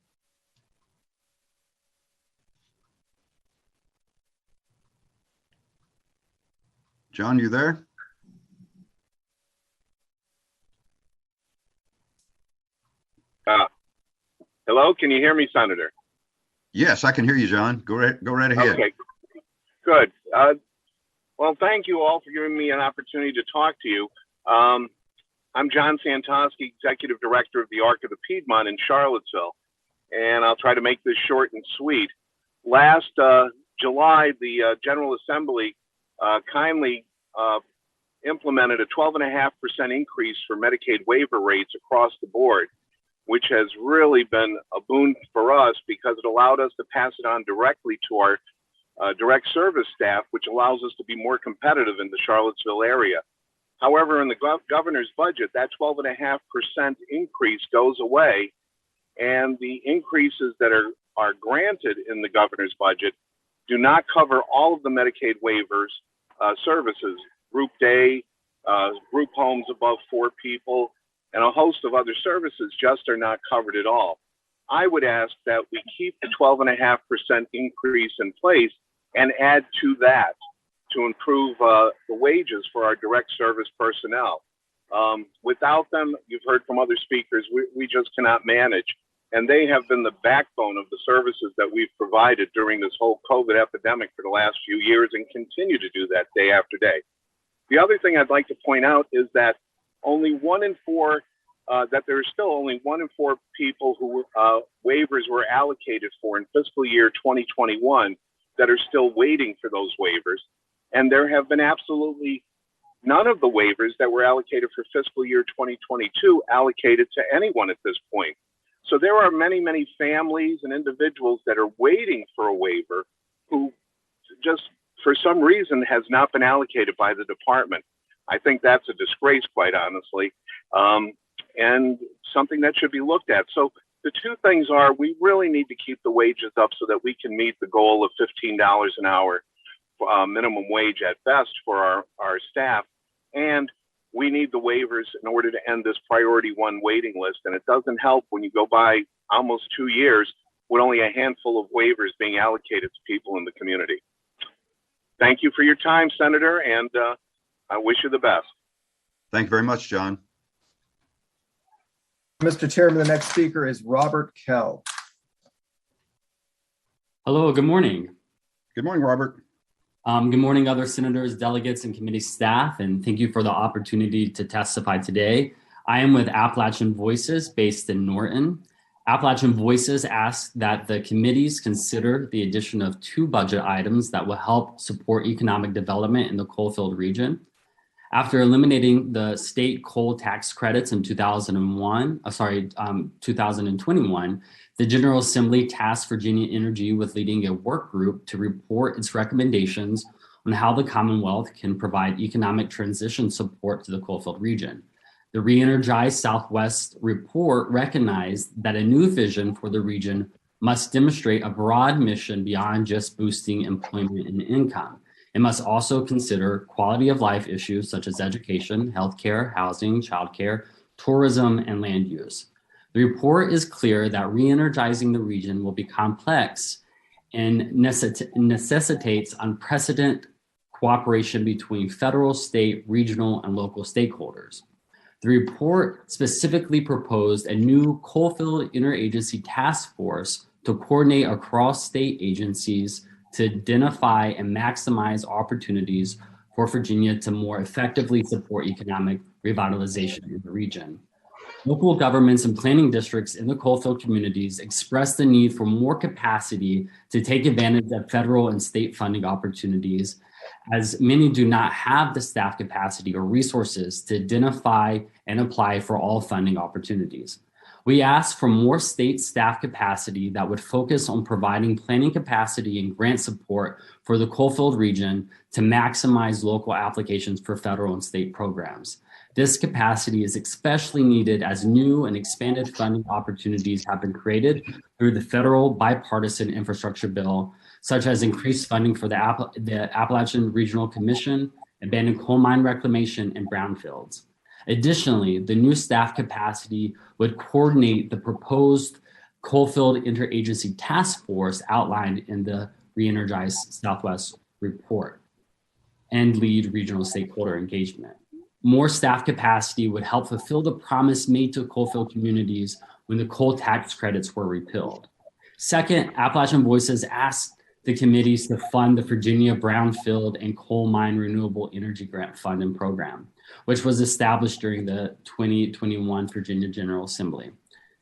John, you there? Hello, can you hear me, Senator? Yes, I can hear you, John. Go right ahead. Okay, good. Well, thank you all for giving me an opportunity to talk to you. I'm John Santoski, Executive Director of the ARC of the Piedmont in Charlottesville, and I'll try to make this short and sweet. last July, the General Assembly kindly implemented a 12.5% increase for Medicaid waiver rates across the board, which has really been a boon for us because it allowed us to pass it on directly to our direct service staff, which allows us to be more competitive in the Charlottesville area. However, in the governor's budget, that 12.5% increase goes away, and the increases that are granted in the governor's budget do not cover all of the Medicaid waivers services, group day, group homes above 4 people, and a host of other services just are not covered at all. I would ask that we keep the 12.5% increase in place and add to that to improve the wages for our direct service personnel. Without them, you've heard from other speakers, we just cannot manage. And they have been the backbone of the services that we've provided during this whole COVID epidemic for the last few years and continue to do that day after day. The other thing I'd like to point out is that only 1 in 4, that there's still only 1 in 4 people who waivers were allocated for in fiscal year 2021 that are still waiting for those waivers. And there have been absolutely none of the waivers that were allocated for fiscal year 2022 allocated to anyone at this point. So there are many, many families and individuals that are waiting for a waiver who just for some reason has not been allocated by the department. I think that's a disgrace, quite honestly, and something that should be looked at. So the two things are, we really need to keep the wages up so that we can meet the goal of $15 an hour minimum wage at best for our staff. And we need the waivers in order to end this priority 1 waiting list. And it doesn't help when you go by almost 2 years with only a handful of waivers being allocated to people in the community. Thank you for your time, Senator, and I wish you the best. Thank you very much, John. Mr. Chairman, the next speaker is Robert Kell. Hello, good morning. Good morning, Robert. Good morning, other senators, delegates, and committee staff, and thank you for the opportunity to testify today. I am with Appalachian Voices based in Norton. Appalachian Voices asks that the committees consider the addition of 2 budget items that will help support economic development in the coal-filled region. After eliminating the state coal tax credits in 2021, the General Assembly tasked Virginia Energy with leading a work group to report its recommendations on how the Commonwealth can provide economic transition support to the coal-filled region. The Re-Energized Southwest report recognized that a new vision for the region must demonstrate a broad mission beyond just boosting employment and income. It must also consider quality of life issues such as education, healthcare, housing, childcare, tourism, and land use. The report is clear that re-energizing the region will be complex and necessitates unprecedented cooperation between federal, state, regional, and local stakeholders. The report specifically proposed a new coal-filled interagency task force to coordinate across state agencies to identify and maximize opportunities for Virginia to more effectively support economic revitalization in the region. Local governments and planning districts in the coal-filled communities express the need for more capacity to take advantage of federal and state funding opportunities, as many do not have the staff capacity or resources to identify and apply for all funding opportunities. We ask for more state staff capacity that would focus on providing planning capacity and grant support for the coal-filled region to maximize local applications for federal and state programs. This capacity is especially needed as new and expanded funding opportunities have been created through the federal bipartisan infrastructure bill, such as increased funding for the Appalachian Regional Commission, abandoned coal mine reclamation, and brownfields. Additionally, the new staff capacity would coordinate the proposed coal-filled interagency task force outlined in the Re-Energized Southwest report and lead regional stakeholder engagement. More staff capacity would help fulfill the promise made to coal-filled communities when the coal tax credits were repealed. Second, Appalachian Voices asked the committees to fund the Virginia Brownfield and Coal Mine Renewable Energy Grant Fund and Program, which was established during the 2021 Virginia General Assembly.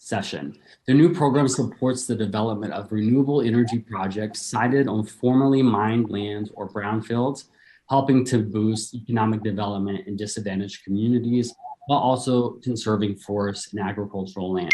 session. The new program supports the development of renewable energy projects sited on formerly mined lands or brownfields, helping to boost economic development in disadvantaged communities while also conserving forests and agricultural land.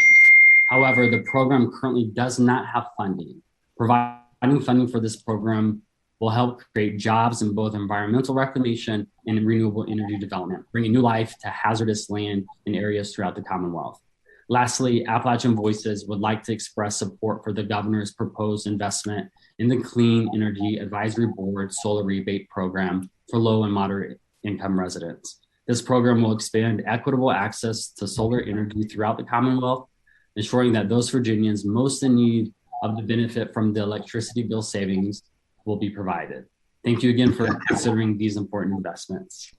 However, the program currently does not have funding. Providing funding for this program will help create jobs in both environmental reclamation and renewable energy development, bringing new life to hazardous land in areas throughout the Commonwealth. Lastly, Appalachian Voices would like to express support for the governor's proposed investment in the Clean Energy Advisory Board solar rebate program for low and moderate income residents. This program will expand equitable access to solar energy throughout the Commonwealth, ensuring that those Virginians most in need of the benefit from the electricity bill savings will be provided. Thank you again for considering these important investments.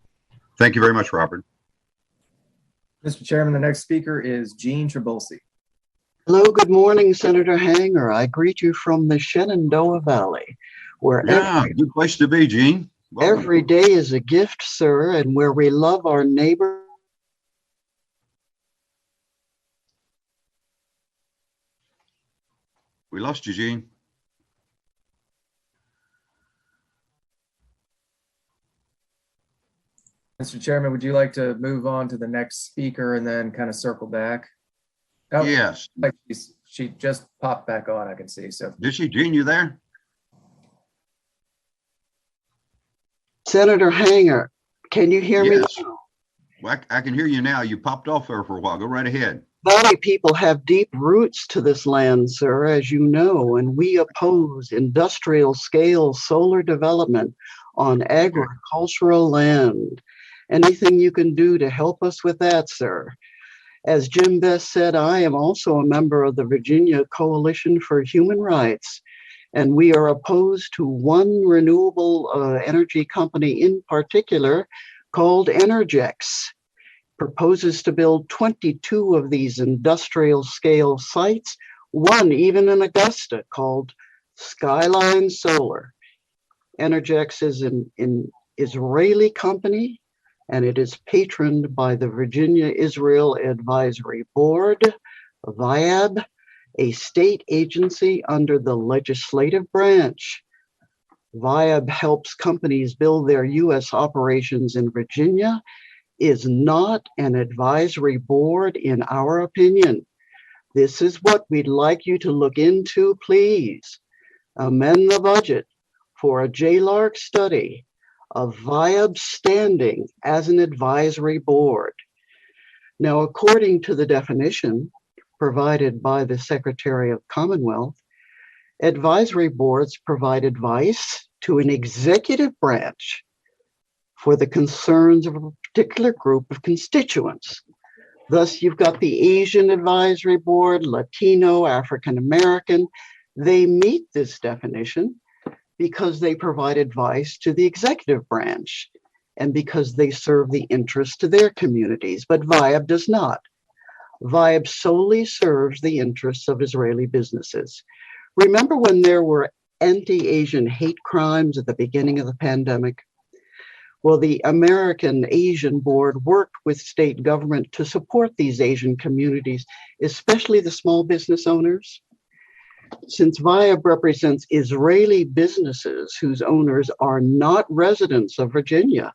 Thank you very much, Robert. Mr. Chairman, the next speaker is Gene Trabulsi. Hello, good morning, Senator Hanger. I greet you from the Shenandoah Valley, where good place to be, Gene. Welcome. Every day is a gift, sir, and where we love our neighbor. We lost you, Gene. Mr. Chairman, would you like to move on to the next speaker and then kind of circle back? Oh, yes. Like she just popped back on, I can see. So did she, Gene? You there? Senator Hanger, can you hear me? Well, I can hear you now. You popped off there for a while. Go right ahead. Valley people have deep roots to this land, sir, as you know, and we oppose industrial scale solar development on agricultural land. Anything you can do to help us with that, sir. As Jim Best said, I am also a member of the Virginia Coalition for Human Rights, and we are opposed to one renewable energy company in particular called Energex. Proposes to build 22 of these industrial scale sites, one even in Augusta called Skyline Solar. Energex is an Israeli company, and it is patroned by the Virginia-Israel Advisory Board, VIAB, a state agency under the legislative branch. VIAB helps companies build their U.S. operations in Virginia, is not an advisory board in our opinion. This is what we'd like you to look into, please. Amend the budget for a JLARC study of VIAB standing as an advisory board. Now, according to the definition provided by the Secretary of Commonwealth, advisory boards provide advice to an executive branch for the concerns of a particular group of constituents. Thus, you've got the Asian Advisory Board, Latino, African American. They meet this definition because they provide advice to the executive branch and because they serve the interests to their communities, but VIAB does not. VIAB solely serves the interests of Israeli businesses. Remember when there were anti-Asian hate crimes at the beginning of the pandemic? Well, the American Asian Board worked with state government to support these Asian communities, especially the small business owners. Since VIAB represents Israeli businesses whose owners are not residents of Virginia,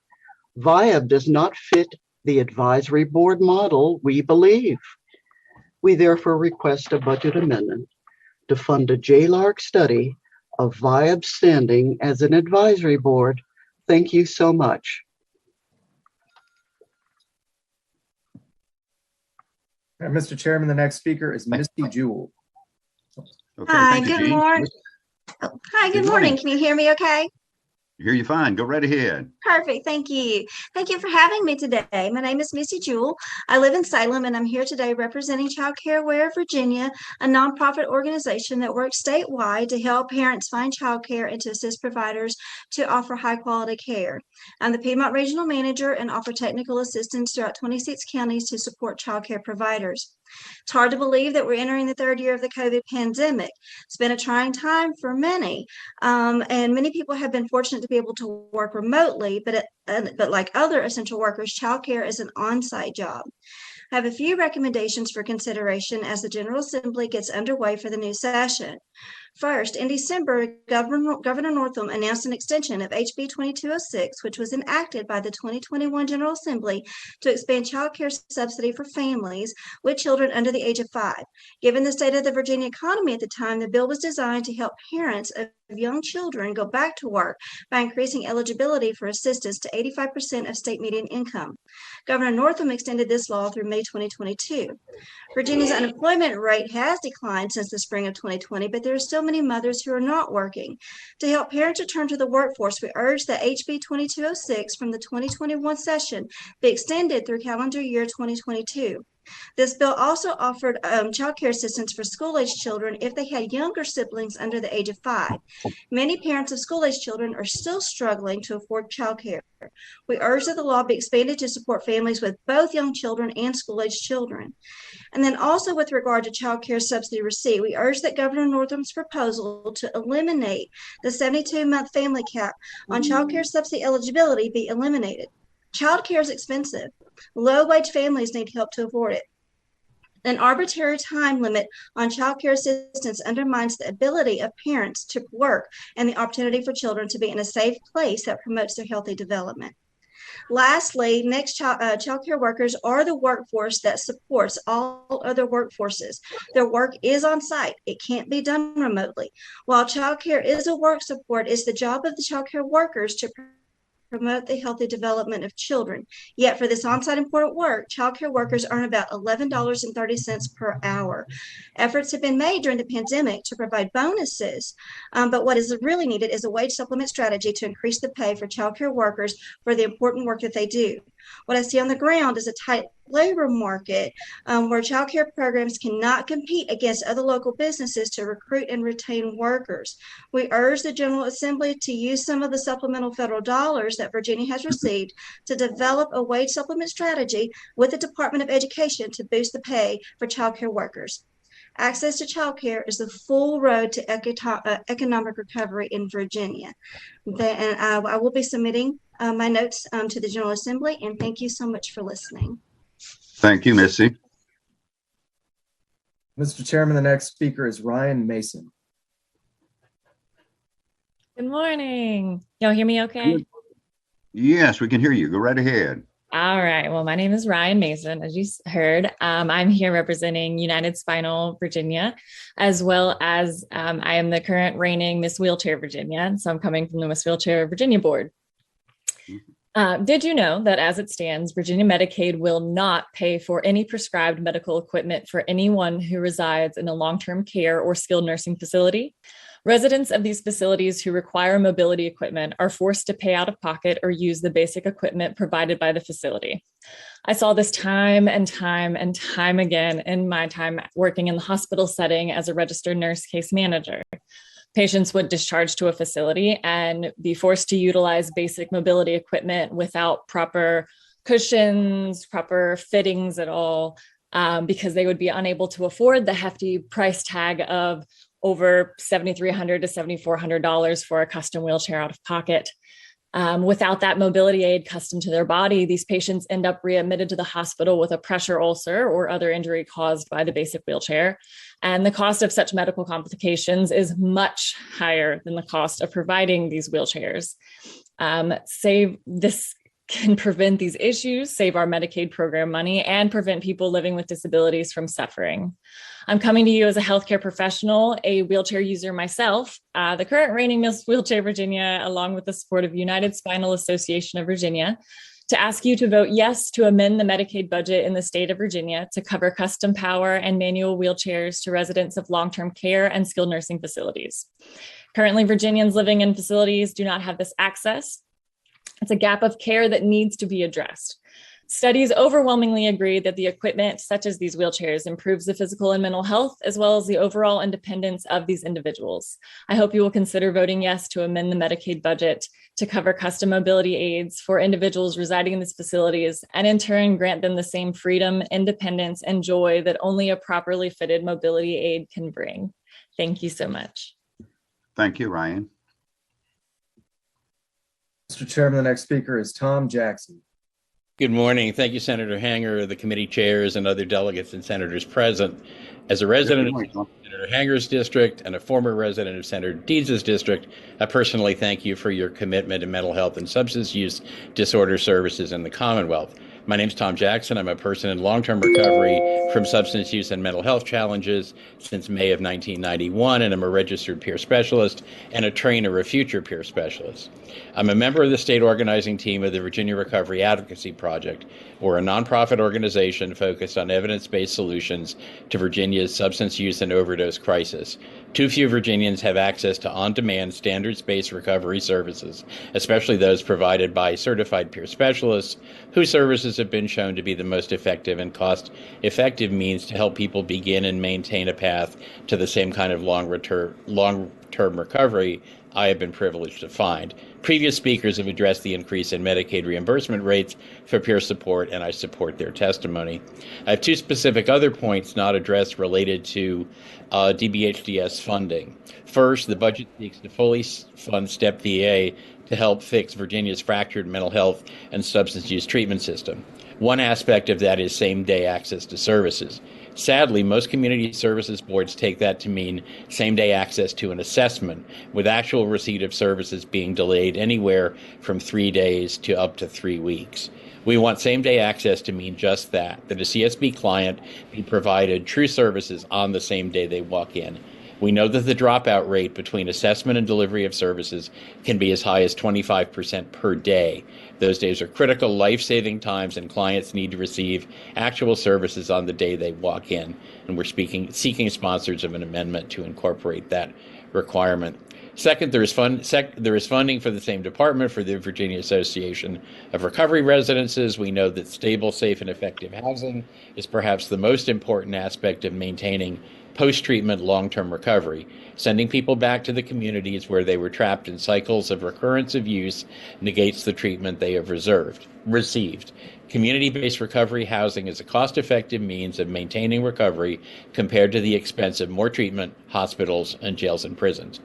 VIAB does not fit the advisory board model, we believe. We therefore request a budget amendment to fund a JLARC study of VIAB standing as an advisory board. Thank you so much. Mr. Chairman, the next speaker is Misty Jewell. Okay, Hi, good morning. Hi, good morning. Can you hear me okay? Hear you fine. Go right ahead. Perfect. Thank you. Thank you for having me today. My name is Missy Jewell. I live in Salem, and I'm here today representing Child Care Aware of Virginia, a nonprofit organization that works statewide to help parents find child care and to assist providers to offer high quality care. I'm the Piedmont Regional Manager and offer technical assistance throughout 26 counties to support child care providers. It's hard to believe that we're entering the third year of the COVID pandemic. It's been a trying time for many, and many people have been fortunate to be able to work remotely, but like other essential workers, childcare is an on-site job. I have a few recommendations for consideration as the General Assembly gets underway for the new session. First, in December, Governor Northam announced an extension of HB 2206, which was enacted by the 2021 General Assembly to expand child care subsidy for families with children under the age of 5. Given the state of the Virginia economy at the time, the bill was designed to help parents of young children go back to work by increasing eligibility for assistance to 85% of state median income. Governor Northam extended this law through May 2022. Virginia's unemployment rate has declined since the spring of 2020, but there are still many mothers who are not working. To help parents return to the workforce, we urge that HB 2206 from the 2021 session be extended through calendar year 2022. This bill also offered child care assistance for school-aged children if they had younger siblings under the age of 5. Many parents of school-aged children are still struggling to afford child care. We urge that the law be expanded to support families with both young children and school-aged children. And then also with regard to child care subsidy receipt, we urge that Governor Northam's proposal to eliminate the 72-month family cap on child care subsidy eligibility be eliminated. Child care is expensive. Low-wage families need help to afford it. An arbitrary time limit on child care assistance undermines the ability of parents to work and the opportunity for children to be in a safe place that promotes their healthy development. Lastly, child care workers are the workforce that supports all other workforces. Their work is on site. It can't be done remotely. While child care is a work support, it's the job of the child care workers to promote the healthy development of children. Yet for this on-site important work, child care workers earn about $11.30 per hour. Efforts have been made during the pandemic to provide bonuses, but what is really needed is a wage supplement strategy to increase the pay for child care workers for the important work that they do. What I see on the ground is a tight labor market where child care programs cannot compete against other local businesses to recruit and retain workers. We urge the General Assembly to use some of the supplemental federal dollars that Virginia has received to develop a wage supplement strategy with the Department of Education to boost the pay for child care workers. Access to child care is the full road to economic recovery in Virginia. And I will be submitting my notes to the General Assembly, and thank you so much for listening. Thank you, Missy. Mr. Chairman, the next speaker is Ryan Mason. Good morning. Y'all hear me okay? Yes, we can hear you. Go right ahead. All right. Well, my name is Ryan Mason, as you heard. I'm here representing United Spinal Virginia, as well as I am the current reigning Miss Wheelchair Virginia. So I'm coming from the Miss Wheelchair Virginia board. Did you know that as it stands, Virginia Medicaid will not pay for any prescribed medical equipment for anyone who resides in a long-term care or skilled nursing facility? Residents of these facilities who require mobility equipment are forced to pay out of pocket or use the basic equipment provided by the facility. I saw this time and time and time again in my time working in the hospital setting as a registered nurse case manager. Patients would discharge to a facility and be forced to utilize basic mobility equipment without proper cushions, proper fittings at all, because they would be unable to afford the hefty price tag of over $7,300 to $7,400 for a custom wheelchair out of pocket. Without that mobility aid custom to their body, these patients end up readmitted to the hospital with a pressure ulcer or other injury caused by the basic wheelchair. And the cost of such medical complications is much higher than the cost of providing these wheelchairs. This can prevent these issues, save our Medicaid program money, and prevent people living with disabilities from suffering. I'm coming to you as a healthcare professional, a wheelchair user myself, the current reigning Miss Wheelchair Virginia, along with the support of United Spinal Association of Virginia, to ask you to vote yes to amend the Medicaid budget in the state of Virginia to cover custom power and manual wheelchairs to residents of long-term care and skilled nursing facilities. Currently, Virginians living in facilities do not have this access. It's a gap of care that needs to be addressed. Studies overwhelmingly agree that the equipment, such as these wheelchairs, improves the physical and mental health, as well as the overall independence of these individuals. I hope you will consider voting yes to amend the Medicaid budget to cover custom mobility aids for individuals residing in these facilities, and in turn grant them the same freedom, independence, and joy that only a properly fitted mobility aid can bring. Thank you so much. Thank you, Ryan. Mr. Chairman, the next speaker is Tom Jackson. Good morning. Thank you, Senator Hanger, the committee chairs, and other delegates and senators present. As a resident of Senator Hanger's district and a former resident of Senator Deeds' district, I personally thank you for your commitment to mental health and substance use disorder services in the Commonwealth. My name is Tom Jackson. I'm a person in long-term recovery from substance use and mental health challenges since May of 1991, and I'm a registered peer specialist and a trainer of future peer specialists. I'm a member of the state organizing team of the Virginia Recovery Advocacy Project. We're a nonprofit organization focused on evidence-based solutions to Virginia's substance use and overdose crisis. Too few Virginians have access to on-demand, standards-based recovery services, especially those provided by certified peer specialists, whose services have been shown to be the most effective and cost-effective means to help people begin and maintain a path to the same kind of long-term recovery I have been privileged to find. Previous speakers have addressed the increase in Medicaid reimbursement rates for peer support, and I support their testimony. I have two specific other points not addressed related to DBHDS funding. First, the budget seeks to fully fund STEP VA to help fix Virginia's fractured mental health and substance use treatment system. One aspect of that is same-day access to services. Sadly, most community services boards take that to mean same-day access to an assessment, with actual receipt of services being delayed anywhere from 3 days to up to 3 weeks. We want same-day access to mean just that a CSB client be provided true services on the same day they walk in. We know that the dropout rate between assessment and delivery of services can be as high as 25% per day. Those days are critical life-saving times, and clients need to receive actual services on the day they walk in. And we're seeking sponsors of an amendment to incorporate that requirement. Second, there is funding for the same department for the Virginia Association of Recovery Residences. We know that stable, safe, and effective housing is perhaps the most important aspect of maintaining post-treatment long-term recovery. Sending people back to the communities where they were trapped in cycles of recurrence of use negates the treatment they have received. Community-based recovery housing is a cost-effective means of maintaining recovery compared to the expense of more treatment, hospitals, and jails and prisons.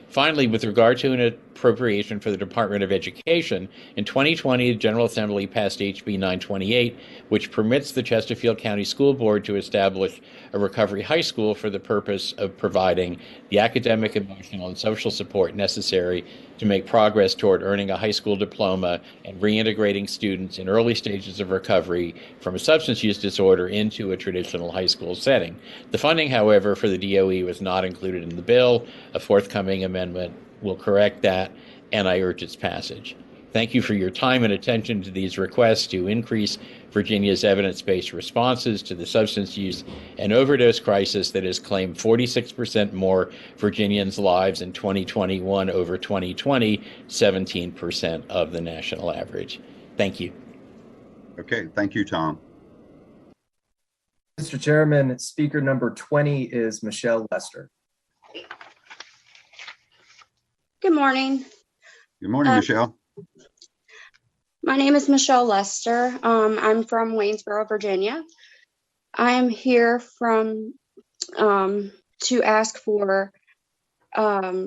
Finally, with regard to an appropriation for the Department of Education, in 2020, the General Assembly passed HB 928, which permits the Chesterfield County School Board to establish a recovery high school for the purpose of providing the academic, emotional, and social support necessary to make progress toward earning a high school diploma and reintegrating students in early stages of recovery from a substance use disorder into a traditional high school setting. The funding, however, for the DOE was not included in the bill. A forthcoming amendment will correct that, and I urge its passage. Thank you for your time and attention to these requests to increase Virginia's evidence-based responses to the substance use and overdose crisis that has claimed 46% more Virginians' lives in 2021 over 2020, 17% of the national average. Thank you. Okay, thank you, Tom. Mr. Chairman, speaker number 20 is Michelle Lester. Good morning. Good morning, Michelle. My name is Michelle Lester. I'm from Waynesboro, Virginia. I am here to ask for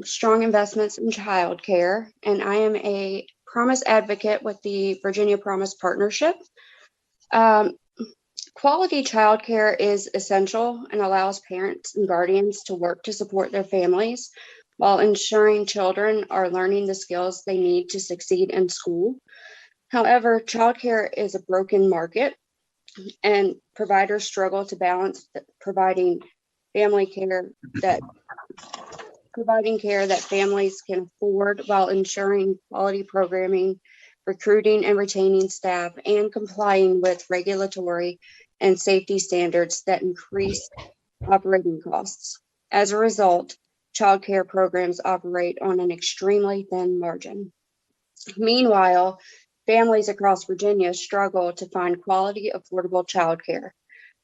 strong investments in childcare, and I am a Promise advocate with the Virginia Promise Partnership. Quality childcare is essential and allows parents and guardians to work to support their families while ensuring children are learning the skills they need to succeed in school. However, childcare is a broken market, and providers struggle to balance providing care that families can afford while ensuring quality programming, recruiting and retaining staff, and complying with regulatory and safety standards that increase operating costs. As a result, childcare programs operate on an extremely thin margin. Meanwhile, families across Virginia struggle to find quality, affordable childcare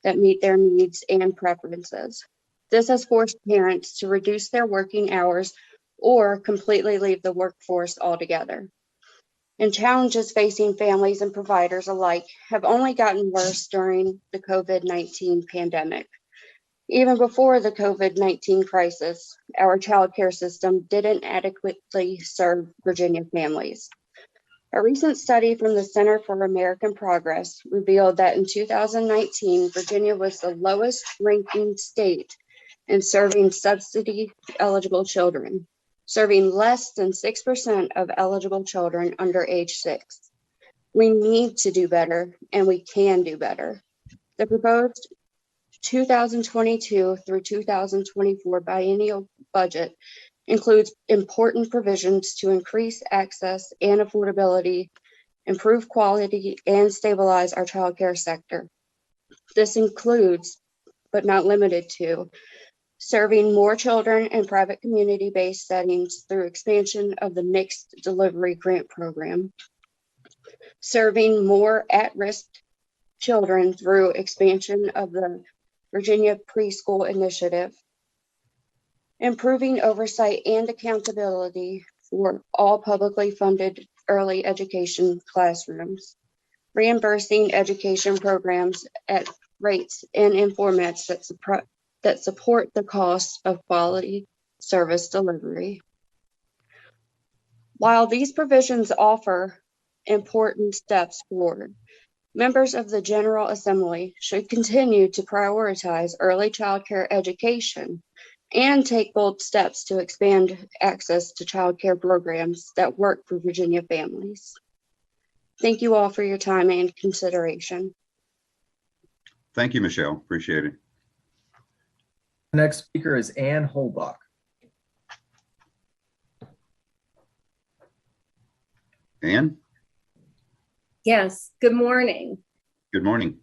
that meet their needs and preferences. This has forced parents to reduce their working hours or completely leave the workforce altogether. And challenges facing families and providers alike have only gotten worse during the COVID-19 pandemic. Even before the COVID-19 crisis, our childcare system didn't adequately serve Virginia families. A recent study from the Center for American Progress revealed that in 2019, Virginia was the lowest ranking state in serving subsidy-eligible children, serving less than 6% of eligible children under age 6. We need to do better, and we can do better. The proposed 2022 through 2024 biennial budget includes important provisions to increase access and affordability, improve quality, and stabilize our childcare sector. This includes, but not limited to, serving more children in private community-based settings through expansion of the Mixed Delivery Grant Program, serving more at-risk children through expansion of the Virginia Preschool Initiative, improving oversight and accountability for all publicly funded early education classrooms, reimbursing education programs at rates and in formats that support the cost of quality service delivery. While these provisions offer important steps forward, members of the General Assembly should continue to prioritize early childcare education and take bold steps to expand access to childcare programs that work for Virginia families. Thank you all for your time and consideration. Thank you, Michelle. Appreciate it. The next speaker is Ann Holbach. Ann? Yes, good morning. Good morning.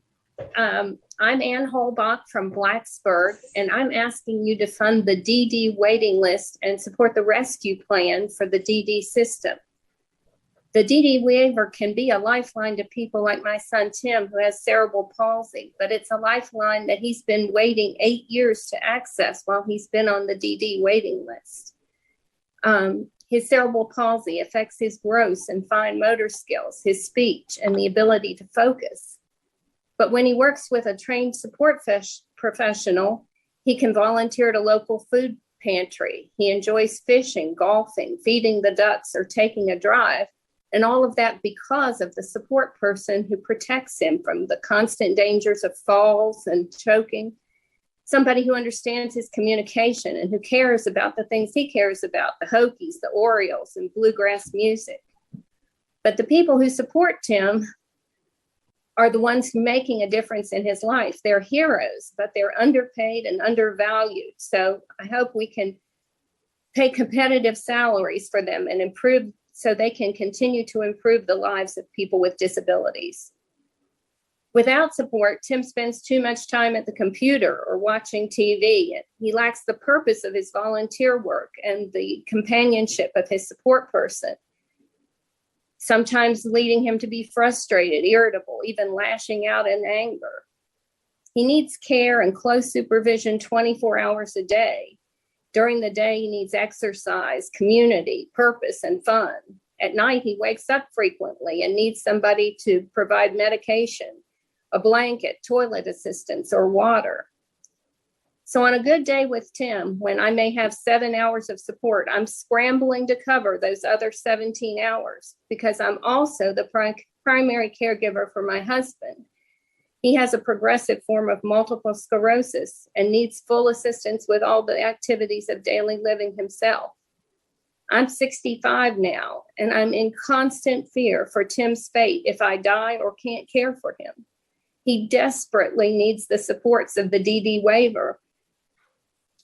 I'm Ann Holbach from Blacksburg, and I'm asking you to fund the DD waiting list and support the rescue plan for the DD system. The DD waiver can be a lifeline to people like my son, Tim, who has cerebral palsy, but it's a lifeline that he's been waiting 8 years to access while he's been on the DD waiting list. His cerebral palsy affects his gross and fine motor skills, his speech, and the ability to focus. But when he works with a trained support professional, he can volunteer at a local food pantry. He enjoys fishing, golfing, feeding the ducks, or taking a drive. And all of that because of the support person who protects him from the constant dangers of falls and choking. Somebody who understands his communication and who cares about the things he cares about, the Hokies, the Orioles, and bluegrass music. But the people who support Tim are the ones who are making a difference in his life. They're heroes, but they're underpaid and undervalued. So I hope we can pay competitive salaries for them and improve so they can continue to improve the lives of people with disabilities. Without support, Tim spends too much time at the computer or watching TV. He lacks the purpose of his volunteer work and the companionship of his support person, sometimes leading him to be frustrated, irritable, even lashing out in anger. He needs care and close supervision 24 hours a day. During the day, he needs exercise, community, purpose, and fun. At night, he wakes up frequently and needs somebody to provide medication, a blanket, toilet assistance, or water. So on a good day with Tim, when I may have 7 hours of support, I'm scrambling to cover those other 17 hours because I'm also the primary caregiver for my husband. He has a progressive form of multiple sclerosis and needs full assistance with all the activities of daily living himself. I'm 65 now, and I'm in constant fear for Tim's fate if I die or can't care for him. He desperately needs the supports of the DD waiver.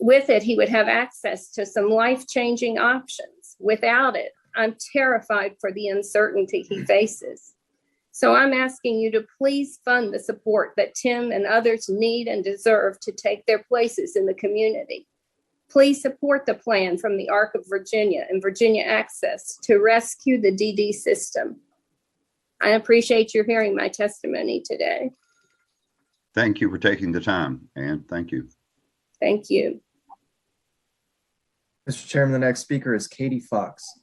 With it, he would have access to some life-changing options. Without it, I'm terrified for the uncertainty he faces. So I'm asking you to please fund the support that Tim and others need and deserve to take their places in the community. Please support the plan from the Arc of Virginia and Virginia Access to rescue the DD system. I appreciate your hearing my testimony today. Thank you for taking the time, Ann. Thank you. Thank you. Mr. Chairman, the next speaker is Katie Fox.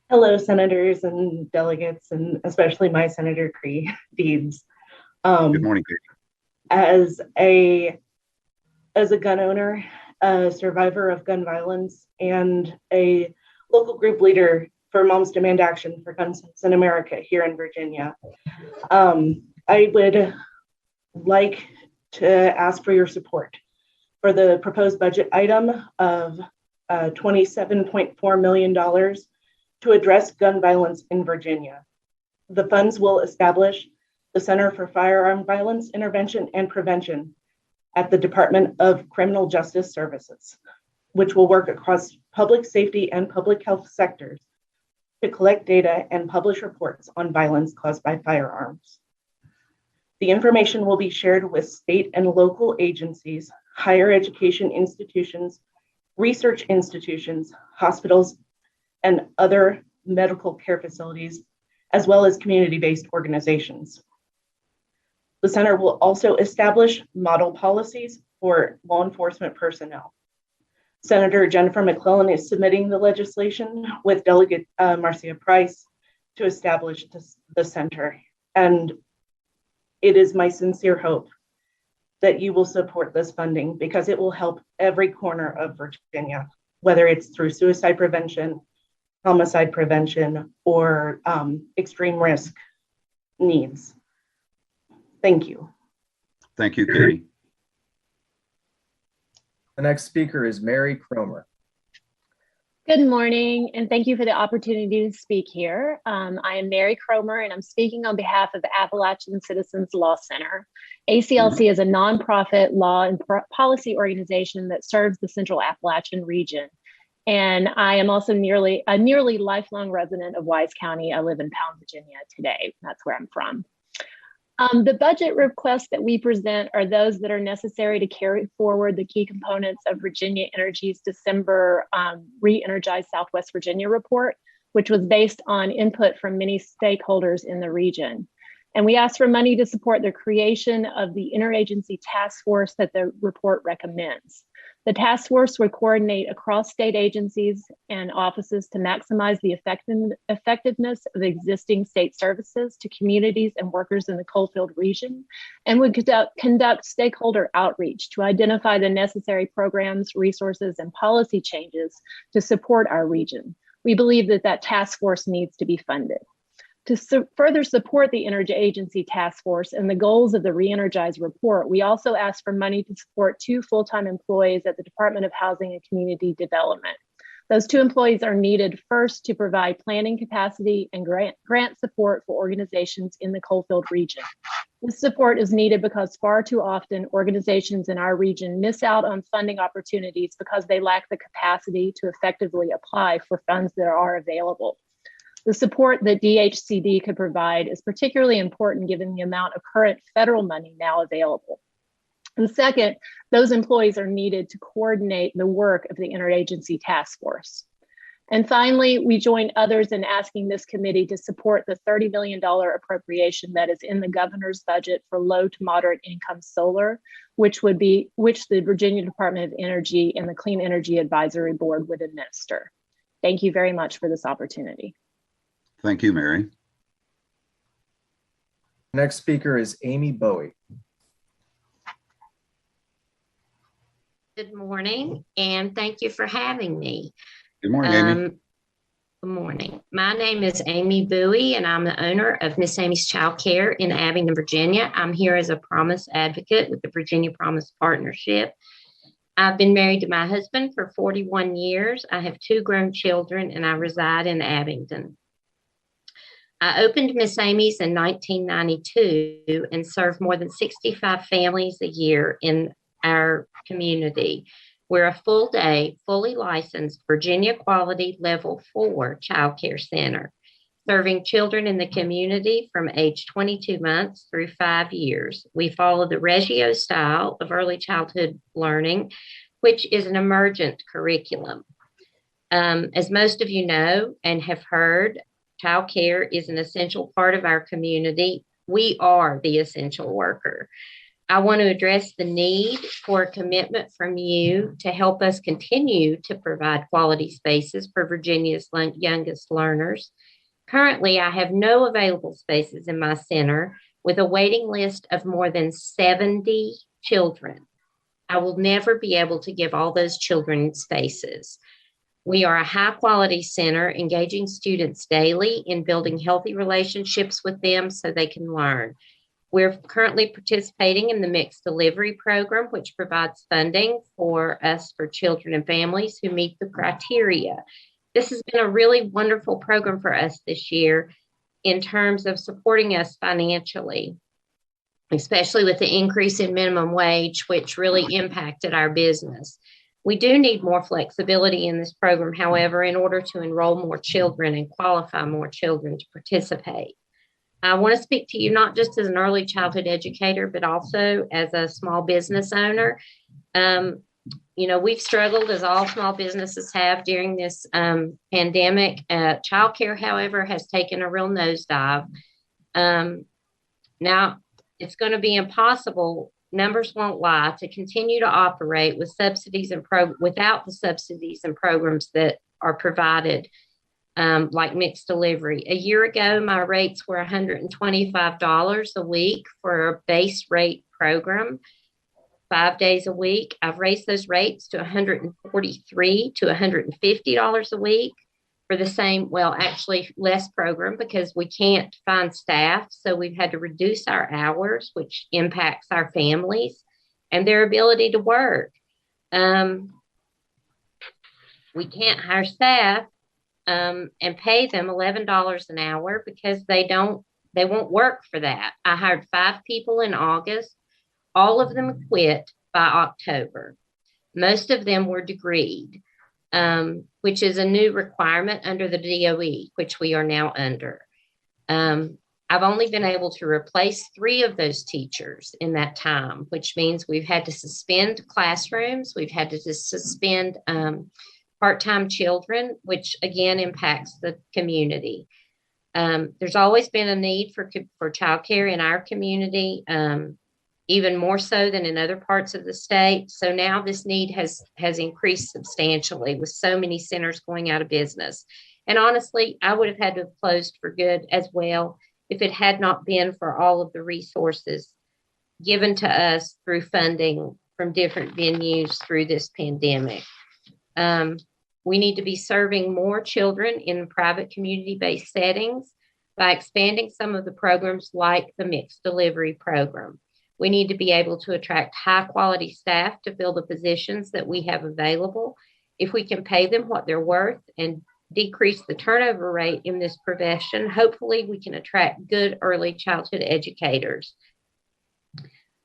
Hello, senators and delegates, and especially my Senator Cree Deeds. Good morning, Katie. As a gun owner, a survivor of gun violence, and a local group leader for Moms Demand Action for Gun Sense in America here in Virginia. I would like to ask for your support for the proposed budget item of $27.4 million to address gun violence in Virginia. The funds will establish the Center for Firearm Violence Intervention and Prevention at the Department of Criminal Justice Services, which will work across public safety and public health sectors to collect data and publish reports on violence caused by firearms. The information will be shared with state and local agencies, higher education institutions, research institutions, hospitals, and other medical care facilities, as well as community-based organizations. The center will also establish model policies for law enforcement personnel. Senator Jennifer McClellan is submitting the legislation with Delegate Marcia Price to establish the center. And it is my sincere hope that you will support this funding because it will help every corner of Virginia, whether it's through suicide prevention, homicide prevention, or extreme risk needs. Thank you. Thank you, Katie. The next speaker is Mary Cromer. Good morning, and thank you for the opportunity to speak here. I am Mary Cromer, and I'm speaking on behalf of the Appalachian Citizens Law Center. ACLC is a nonprofit law and policy organization that serves the Central Appalachian region. And I am also a nearly lifelong resident of Wise County. I live in Pound, Virginia today. That's where I'm from. The budget requests that we present are those that are necessary to carry forward the key components of Virginia Energy's December Re-Energize Southwest Virginia report, which was based on input from many stakeholders in the region. And we asked for money to support the creation of the interagency task force that the report recommends. The task force would coordinate across state agencies and offices to maximize the effectiveness of existing state services to communities and workers in the coalfield region, and would conduct stakeholder outreach to identify the necessary programs, resources, and policy changes to support our region. We believe that task force needs to be funded. To further support the interagency task force and the goals of the Re-Energize report, we also asked for money to support 2 full-time employees at the Department of Housing and Community Development. Those 2 employees are needed first to provide planning capacity and grant support for organizations in the coalfield region. This support is needed because far too often organizations in our region miss out on funding opportunities because they lack the capacity to effectively apply for funds that are available. The support that DHCD could provide is particularly important given the amount of current federal money now available. And second, those employees are needed to coordinate the work of the interagency task force. And finally, we join others in asking this committee to support the $30 million appropriation that is in the governor's budget for low to moderate income solar, which the Virginia Department of Energy and the Clean Energy Advisory Board would administer. Thank you very much for this opportunity. Thank you, Mary. Next speaker is Amy Bowie. Good morning, and thank you for having me. Good morning, Amy. Good morning. My name is Amy Bowie, and I'm the owner of Miss Amy's Child Care in Abingdon, Virginia. I'm here as a Promise advocate with the Virginia Promise Partnership. I've been married to my husband for 41 years. I have 2 grown children, and I reside in Abingdon. I opened Miss Amy's in 1992 and served more than 65 families a year in our community. We're a full-day, fully licensed Virginia Quality Level 4 child care center, serving children in the community from age 22 months through 5 years. We follow the Reggio style of early childhood learning, which is an emergent curriculum. As most of you know and have heard, child care is an essential part of our community. We are the essential worker. I want to address the need for a commitment from you to help us continue to provide quality spaces for Virginia's youngest learners. Currently, I have no available spaces in my center with a waiting list of more than 70 children. I will never be able to give all those children spaces. We are a high quality center engaging students daily in building healthy relationships with them so they can learn. We're currently participating in the mixed delivery program, which provides funding for us for children and families who meet the criteria. This has been a really wonderful program for us this year in terms of supporting us financially, especially with the increase in minimum wage, which really impacted our business. We do need more flexibility in this program, however, in order to enroll more children and qualify more children to participate. I want to speak to you not just as an early childhood educator, but also as a small business owner. We've struggled, as all small businesses have, during this pandemic. Childcare, however, has taken a real nosedive. Now, it's going to be impossible, numbers won't lie, to continue to operate with subsidies and without the subsidies and programs that are provided, like mixed delivery. A year ago, my rates were $125 a week for a base rate program, 5 days a week. I've raised those rates to $143 to $150 a week for the same, well, actually less program, because we can't find staff. So we've had to reduce our hours, which impacts our families and their ability to work. We can't hire staff and pay them $11 an hour because they won't work for that. I hired 5 people in August. All of them quit by October. Most of them were degreed, which is a new requirement under the DOE, which we are now under. I've only been able to replace 3 of those teachers in that time, which means we've had to suspend classrooms. We've had to suspend part-time children, which again impacts the community. There's always been a need for childcare in our community, even more so than in other parts of the state. So now this need has increased substantially, with so many centers going out of business. And honestly, I would have had to have closed for good as well if it had not been for all of the resources given to us through funding from different venues through this pandemic. We need to be serving more children in private community-based settings by expanding some of the programs like the mixed delivery program. We need to be able to attract high-quality staff to fill the positions that we have available. If we can pay them what they're worth and decrease the turnover rate in this profession, hopefully we can attract good early childhood educators.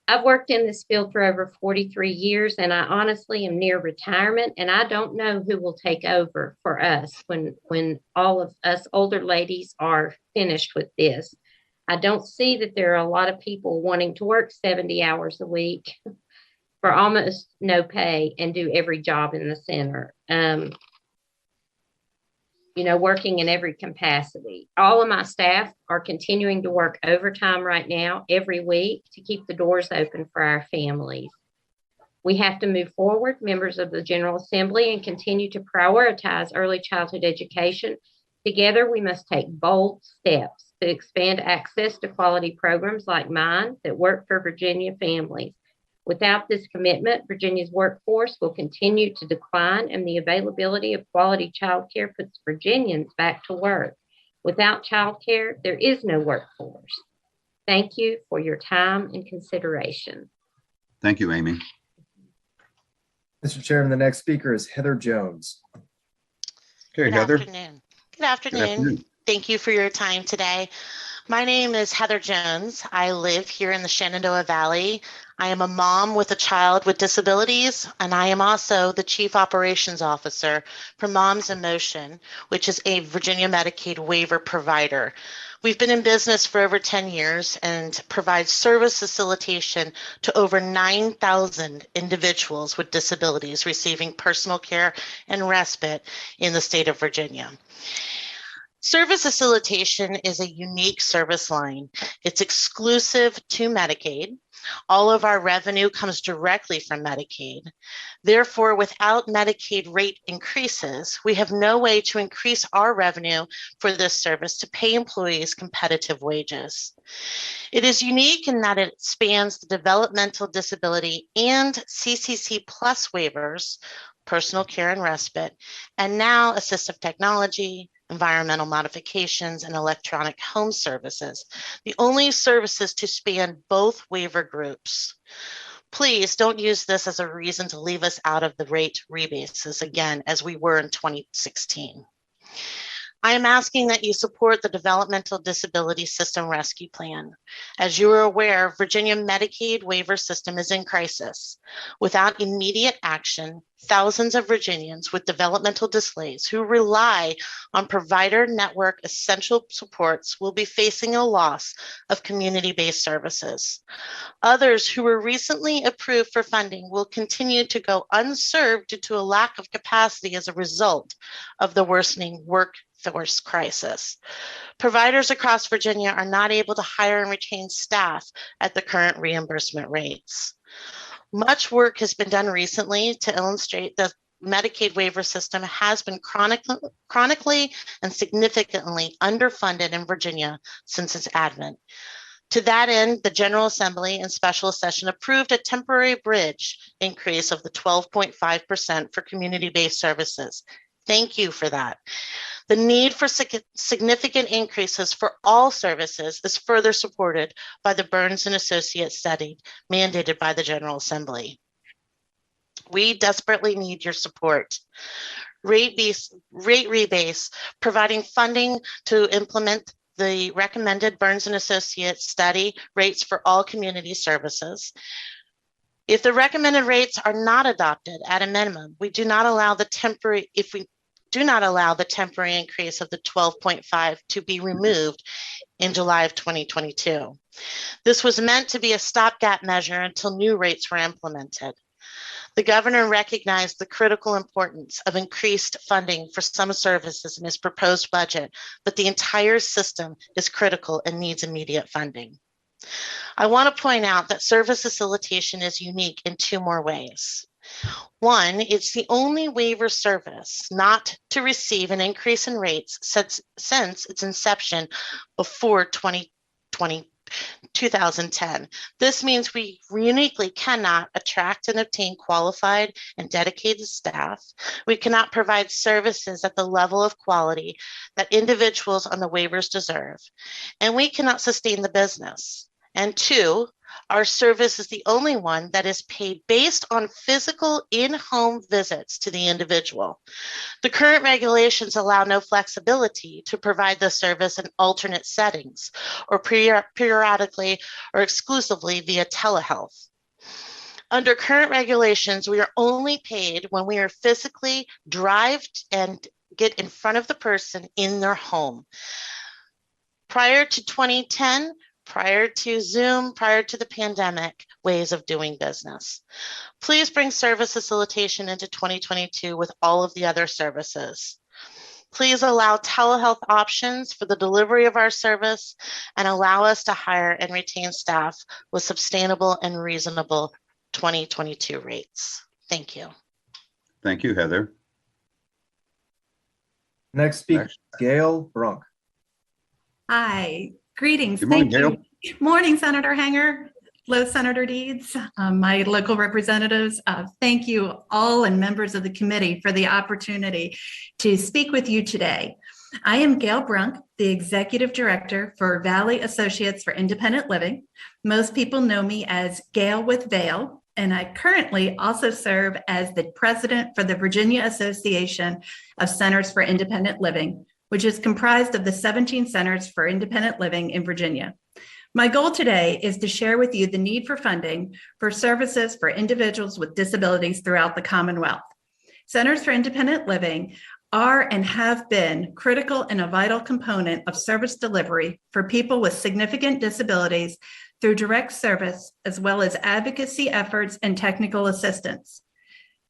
I've worked in this field for over 43 years, and I honestly am near retirement, and I don't know who will take over for us when all of us older ladies are finished with this. I don't see that there are a lot of people wanting to work 70 hours a week for almost no pay and do every job in the center. Working in every capacity. All of my staff are continuing to work overtime right now every week to keep the doors open for our families. We have to move forward, members of the General Assembly, and continue to prioritize early childhood education. Together, we must take bold steps to expand access to quality programs like mine that work for Virginia families. Without this commitment, Virginia's workforce will continue to decline, and the availability of quality childcare puts Virginians back to work. Without childcare, there is no workforce. Thank you for your time and consideration. Thank you, Amy. Mr. Chairman, the next speaker is Heather Jones. Okay, Heather. Good afternoon. Thank you for your time today. My name is Heather Jones. I live here in the Shenandoah Valley. I am a mom with a child with disabilities, and I am also the Chief Operations Officer for Moms in Motion, which is a Virginia Medicaid waiver provider. We've been in business for over 10 years and provide service facilitation to over 9,000 individuals with disabilities receiving personal care and respite in the state of Virginia. Service facilitation is a unique service line. It's exclusive to Medicaid. All of our revenue comes directly from Medicaid. Therefore, without Medicaid rate increases, we have no way to increase our revenue for this service to pay employees competitive wages. It is unique in that it spans the developmental disability and CCC plus waivers, personal care and respite, and now assistive technology, environmental modifications, and electronic home services, the only services to span both waiver groups. Please don't use this as a reason to leave us out of the rate rebases again, as we were in 2016. I am asking that you support the Developmental Disability System Rescue Plan. As you are aware, Virginia Medicaid waiver system is in crisis. Without immediate action, thousands of Virginians with developmental delays who rely on provider network essential supports will be facing a loss of community-based services. Others who were recently approved for funding will continue to go unserved due to a lack of capacity as a result of the worsening workforce crisis. Providers across Virginia are not able to hire and retain staff at the current reimbursement rates. Much work has been done recently to illustrate the Medicaid waiver system has been chronically and significantly underfunded in Virginia since its advent. To that end, the General Assembly and Special Session approved a temporary bridge increase of the 12.5% for community-based services. Thank you for that. The need for significant increases for all services is further supported by the Burns and Associates study mandated by the General Assembly. We desperately need your support. Rate rebase, providing funding to implement the recommended Burns and Associates study rates for all community services. If the recommended rates are not adopted at a minimum, we do not allow the temporary increase of the 12.5 to be removed in July of 2022. This was meant to be a stopgap measure until new rates were implemented. The governor recognized the critical importance of increased funding for some services in his proposed budget, but the entire system is critical and needs immediate funding. I want to point out that service facilitation is unique in two more ways. One, it's the only waiver service not to receive an increase in rates since its inception before 2010. This means we uniquely cannot attract and obtain qualified and dedicated staff. We cannot provide services at the level of quality that individuals on the waivers deserve, and we cannot sustain the business. And two, our service is the only one that is paid based on physical in-home visits to the individual. The current regulations allow no flexibility to provide the service in alternate settings or periodically or exclusively via telehealth. Under current regulations, we are only paid when we are physically drive and get in front of the person in their home. Prior to 2010, prior to Zoom, prior to the pandemic ways of doing business. Please bring service facilitation into 2022 with all of the other services. Please allow telehealth options for the delivery of our service and allow us to hire and retain staff with sustainable and reasonable 2022 rates. Thank you. Thank you, Heather. Next speaker, Gail Brunk. Hi. Greetings. Good morning, Thank Gail. you. Morning, Senator Hanger. Hello, Senator Deeds, my local representatives. Thank you all and members of the committee for the opportunity to speak with you today. I am Gail Brunk, the Executive Director for Valley Associates for Independent Living. Most people know me as Gail with Vail, and I currently also serve as the President for the Virginia Association of Centers for Independent Living, which is comprised of the 17 centers for independent living in Virginia. My goal today is to share with you the need for funding for services for individuals with disabilities throughout the Commonwealth. Centers for Independent Living are and have been critical and a vital component of service delivery for people with significant disabilities through direct service, as well as advocacy efforts and technical assistance.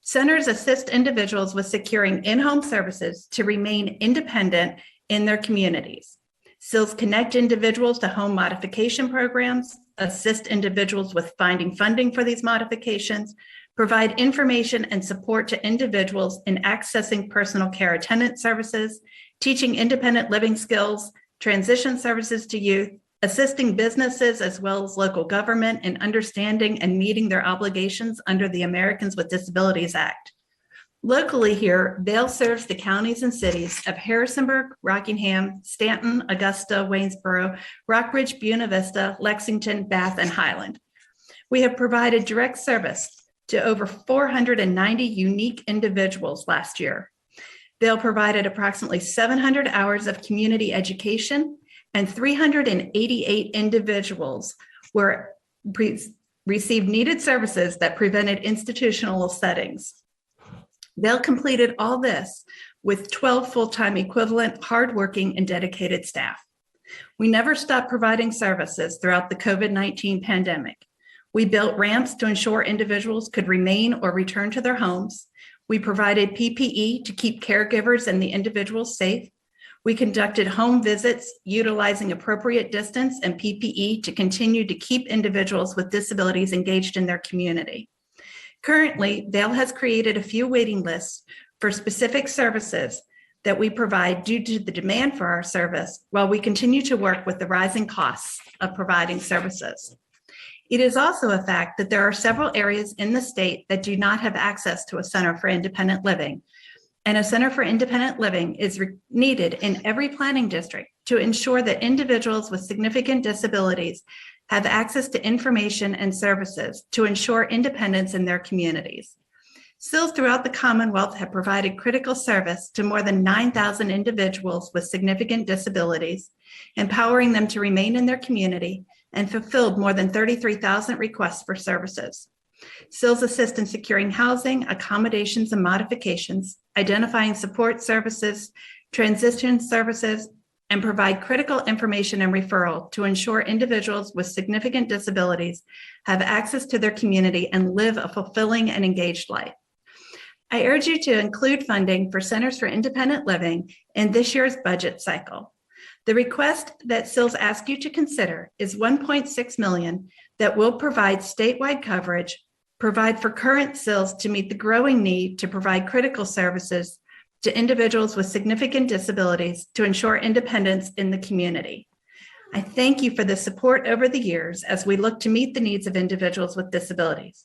Centers assist individuals with securing in-home services to remain independent in their communities. CILs connect individuals to home modification programs, assist individuals with finding funding for these modifications, provide information and support to individuals in accessing personal care attendant services, teaching independent living skills, transition services to youth, assisting businesses as well as local government in understanding and meeting their obligations under the Americans with Disabilities Act. Locally here, Vail serves the counties and cities of Harrisonburg, Rockingham, Stanton, Augusta, Waynesboro, Rockbridge, Buena Vista, Lexington, Bath, and Highland. We have provided direct service to over 490 unique individuals last year. Vail provided approximately 700 hours of community education, and 388 individuals received needed services that prevented institutional settings. Vail completed all this with 12 full-time equivalent, hardworking, and dedicated staff. We never stopped providing services throughout the COVID-19 pandemic. We built ramps to ensure individuals could remain or return to their homes. We provided PPE to keep caregivers and the individuals safe. We conducted home visits utilizing appropriate distance and PPE to continue to keep individuals with disabilities engaged in their community. Currently, Vail has created a few waiting lists for specific services that we provide due to the demand for our service, while we continue to work with the rising costs of providing services. It is also a fact that there are several areas in the state that do not have access to a Center for Independent Living, and a Center for Independent Living is needed in every planning district to ensure that individuals with significant disabilities have access to information and services to ensure independence in their communities. CILs throughout the Commonwealth have provided critical service to more than 9,000 individuals with significant disabilities, empowering them to remain in their community, and fulfilled more than 33,000 requests for services. CILs assist in securing housing, accommodations, and modifications, identifying support services, transition services, and provide critical information and referral to ensure individuals with significant disabilities have access to their community and live a fulfilling and engaged life. I urge you to include funding for Centers for Independent Living in this year's budget cycle. The request that CILs ask you to consider is $1.6 million that will provide statewide coverage, provide for current CILs to meet the growing need to provide critical services to individuals with significant disabilities to ensure independence in the community. I thank you for the support over the years as we look to meet the needs of individuals with disabilities.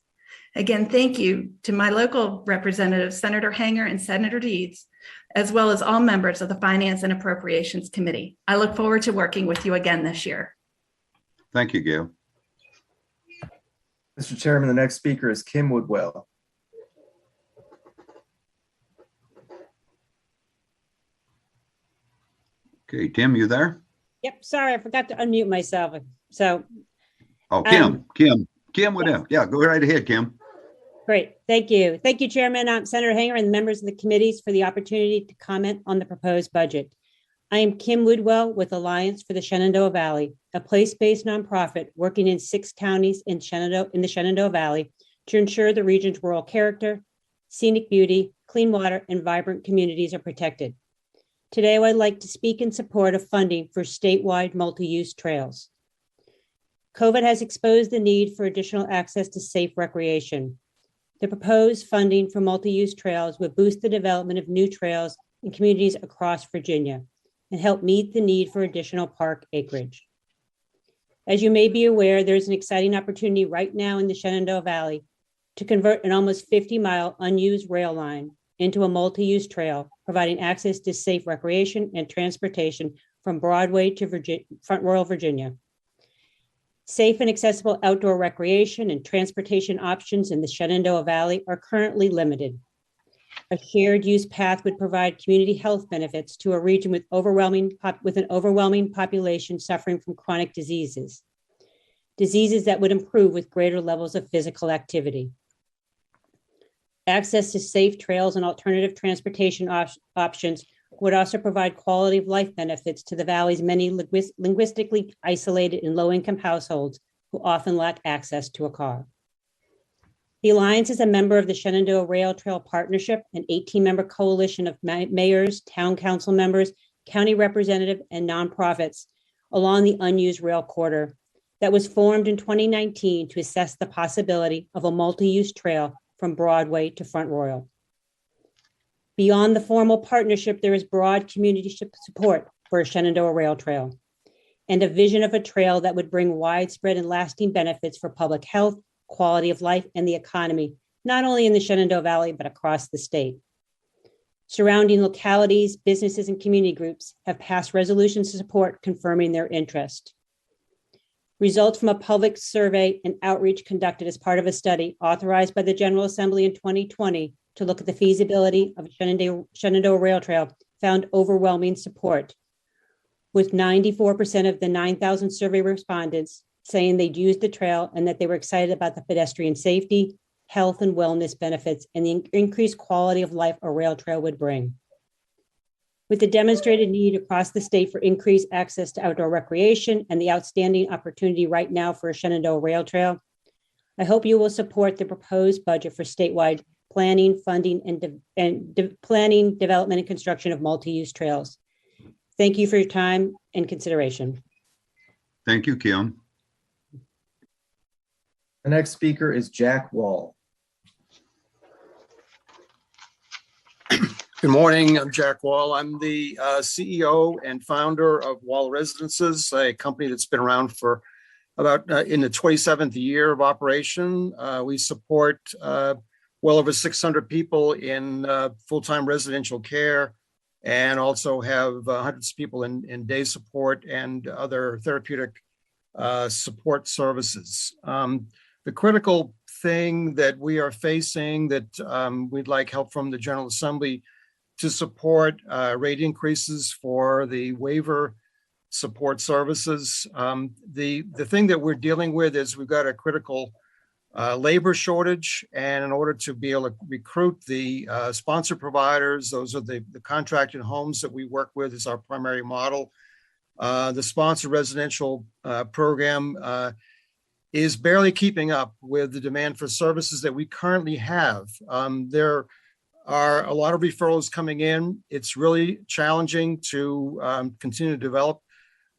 Again, thank you to my local representatives, Senator Hanger and Senator Deeds, as well as all members of the Finance and Appropriations Committee. I look forward to working with you again this year. Thank you, Gail. Mr. Chairman, the next speaker is Kim Woodwell. Okay, Tim, you there? Yep, sorry, I forgot to unmute myself. So, oh, Kim would have. Yeah, go right ahead, Kim. Great, thank you. Thank you, Chairman, Senator Hanger, and members of the committees for the opportunity to comment on the proposed budget. I am Kim Woodwell with Alliance for the Shenandoah Valley, a place-based nonprofit working in 6 counties in the Shenandoah Valley to ensure the region's rural character, scenic beauty, clean water, and vibrant communities are protected. Today, I would like to speak in support of funding for statewide multi-use trails. COVID has exposed the need for additional access to safe recreation. The proposed funding for multi-use trails would boost the development of new trails in communities across Virginia and help meet the need for additional park acreage. As you may be aware, there's an exciting opportunity right now in the Shenandoah Valley to convert an almost 50-mile unused rail line into a multi-use trail, providing access to safe recreation and transportation from Broadway to Front Royal, Virginia. Safe and accessible outdoor recreation and transportation options in the Shenandoah Valley are currently limited. A shared use path would provide community health benefits to a region with an overwhelming population suffering from chronic diseases that would improve with greater levels of physical activity. Access to safe trails and alternative transportation options would also provide quality of life benefits to the Valley's many linguistically isolated and low-income households who often lack access to a car. The Alliance is a member of the Shenandoah Rail Trail Partnership, an 18-member coalition of mayors, town council members, county representatives, and nonprofits along the unused rail corridor that was formed in 2019 to assess the possibility of a multi-use trail from Broadway to Front Royal. Beyond the formal partnership, there is broad community support for a Shenandoah Rail Trail and a vision of a trail that would bring widespread and lasting benefits for public health, quality of life, and the economy, not only in the Shenandoah Valley, but across the state. Surrounding localities, businesses, and community groups have passed resolutions to support, confirming their interest. Results from a public survey and outreach conducted as part of a study authorized by the General Assembly in 2020 to look at the feasibility of a Shenandoah Rail Trail found overwhelming support, with 94% of the 9,000 survey respondents saying they'd used the trail and that they were excited about the pedestrian safety, health, and wellness benefits, and the increased quality of life a rail trail would bring. With the demonstrated need across the state for increased access to outdoor recreation and the outstanding opportunity right now for a Shenandoah Rail Trail, I hope you will support the proposed budget for statewide planning, funding, and planning, development, and construction of multi-use trails. Thank you for your time and consideration. Thank you, Kim. The next speaker is Jack Wall. Good morning. I'm Jack Wall. I'm the CEO and founder of Wall Residences, a company that's been around for about in the 27th year of operation. We support well over 600 people in full-time residential care, and also have hundreds of people in day support and other therapeutic support services. The critical thing that we are facing that we'd like help from the General Assembly to support rate increases for the waiver support services. The thing that we're dealing with is we've got a critical labor shortage, and in order to be able to recruit the sponsor providers, those are the contracted homes that we work with is our primary model. The sponsor residential program is barely keeping up with the demand for services that we currently have. There are a lot of referrals coming in. It's really challenging to continue to develop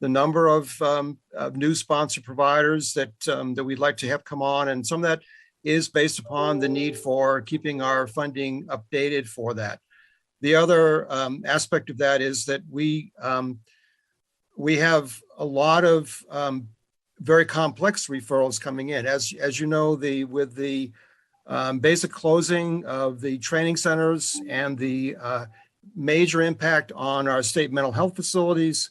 the number of new sponsor providers that we'd like to have come on. And some of that is based upon the need for keeping our funding updated for that. The other aspect of that is that we have a lot of very complex referrals coming in. As you know, with the basic closing of the training centers and the major impact on our state mental health facilities,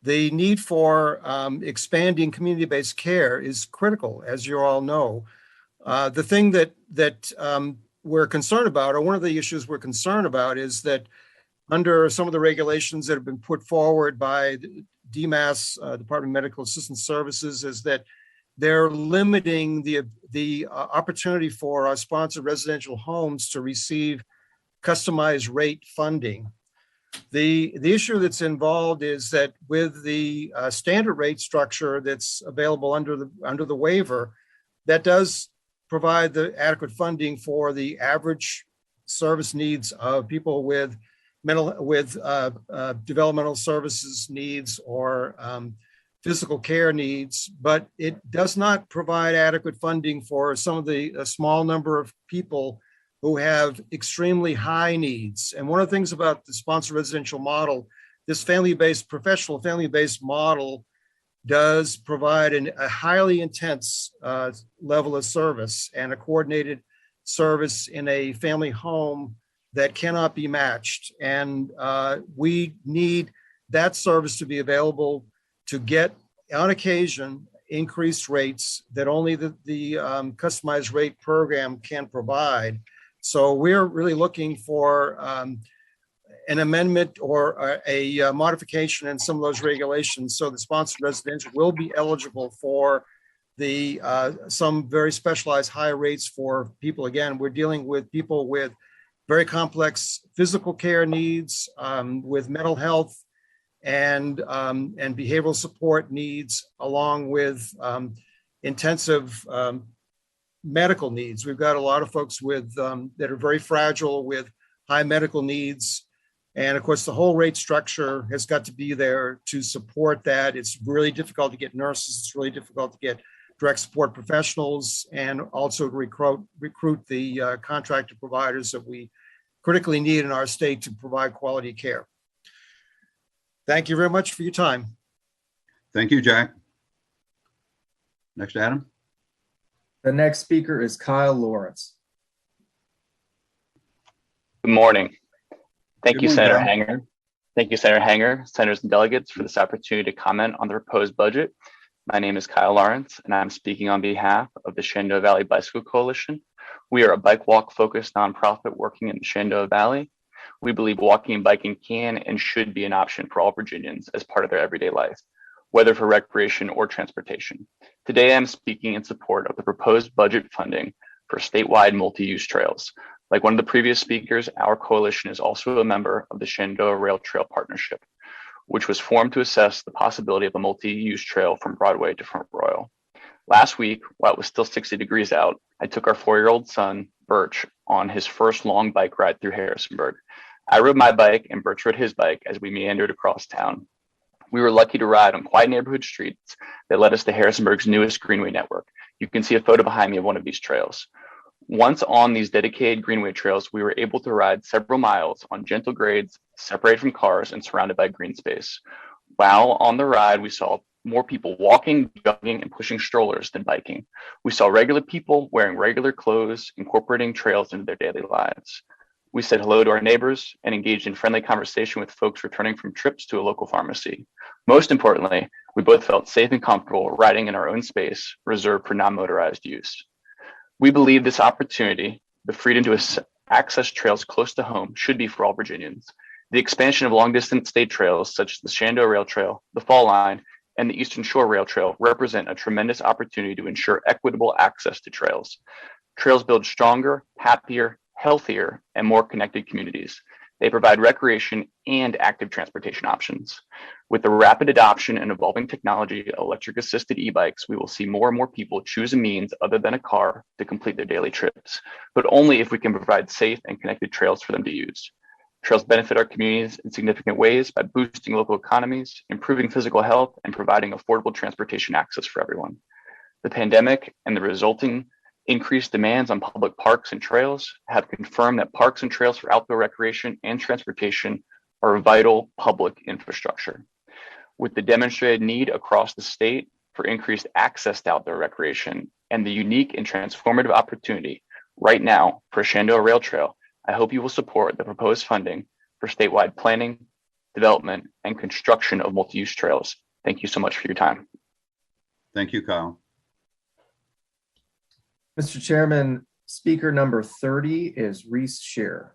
the need for expanding community-based care is critical, as you all know. The thing that we're concerned about, or one of the issues we're concerned about, is that under some of the regulations that have been put forward by DMAS, Department of Medical Assistance Services, is that they're limiting the opportunity for our sponsored residential homes to receive customized rate funding. The issue that's involved is that with the standard rate structure that's available under the waiver, that does provide the adequate funding for the average service needs of people with developmental services needs or physical care needs, but it does not provide adequate funding for some of the small number of people who have extremely high needs. And one of the things about the sponsored residential model, this professional family-based model does provide a highly intense level of service and a coordinated service in a family home that cannot be matched. And we need that service to be available to get, on occasion, increased rates that only the customized rate program can provide. So we're really looking for an amendment or a modification in some of those regulations so the sponsored residential will be eligible for the some very specialized high rates for people. Again, we're dealing with people with very complex physical care needs, with mental health and behavioral support needs, along with intensive medical needs. We've got a lot of folks with that are very fragile with high medical needs. And of course, the whole rate structure has got to be there to support that. It's really difficult to get nurses. It's really difficult to get direct support professionals, and also to recruit the contracted providers that we critically need in our state to provide quality care. Thank you very much for your time. Thank you, Jack. Next, Adam. The next speaker is Kyle Lawrence. Good morning. Thank Good you, morning, Senator Kyle. Hanger. Thank you, Senator Hanger, senators and delegates, for this opportunity to comment on the proposed budget. My name is Kyle Lawrence, and I'm speaking on behalf of the Shenandoah Valley Bicycle Coalition. We are a bike walk focused nonprofit working in the Shenandoah Valley. We believe walking and biking can and should be an option for all Virginians as part of their everyday life, whether for recreation or transportation. Today, I'm speaking in support of the proposed budget funding for statewide multi-use trails. Like one of the previous speakers, our coalition is also a member of the Shenandoah Rail Trail Partnership, which was formed to assess the possibility of a multi-use trail from Broadway to Front Royal. Last week, while it was still 60 degrees out, I took our 4-year-old son, Birch, on his first long bike ride through Harrisonburg. I rode my bike and Birch rode his bike as we meandered across town. We were lucky to ride on quiet neighborhood streets that led us to Harrisonburg's newest greenway network. You can see a photo behind me of one of these trails. Once on these dedicated greenway trails, we were able to ride several miles on gentle grades, separated from cars and surrounded by green space. While on the ride, we saw more people walking, jogging, and pushing strollers than biking. We saw regular people wearing regular clothes, incorporating trails into their daily lives. We said hello to our neighbors and engaged in friendly conversation with folks returning from trips to a local pharmacy. Most importantly, we both felt safe and comfortable riding in our own space reserved for non-motorized use. We believe this opportunity, the freedom to access trails close to home, should be for all Virginians. The expansion of long-distance state trails such as the Shenandoah Rail Trail, the Fall Line, and the Eastern Shore Rail Trail represent a tremendous opportunity to ensure equitable access to trails. Trails build stronger, happier, healthier, and more connected communities. They provide recreation and active transportation options. With the rapid adoption and evolving technology of electric-assisted e-bikes, we will see more and more people choose a means other than a car to complete their daily trips, but only if we can provide safe and connected trails for them to use. Trails benefit our communities in significant ways by boosting local economies, improving physical health, and providing affordable transportation access for everyone. The pandemic and the resulting increased demands on public parks and trails have confirmed that parks and trails for outdoor recreation and transportation are a vital public infrastructure. With the demonstrated need across the state for increased access to outdoor recreation and the unique and transformative opportunity right now for Shenandoah Rail Trail, I hope you will support the proposed funding for statewide planning, development, and construction of multi-use trails. Thank you so much for your time. Thank you, Kyle. Mr. Chairman, speaker number 30 is Reese Shear.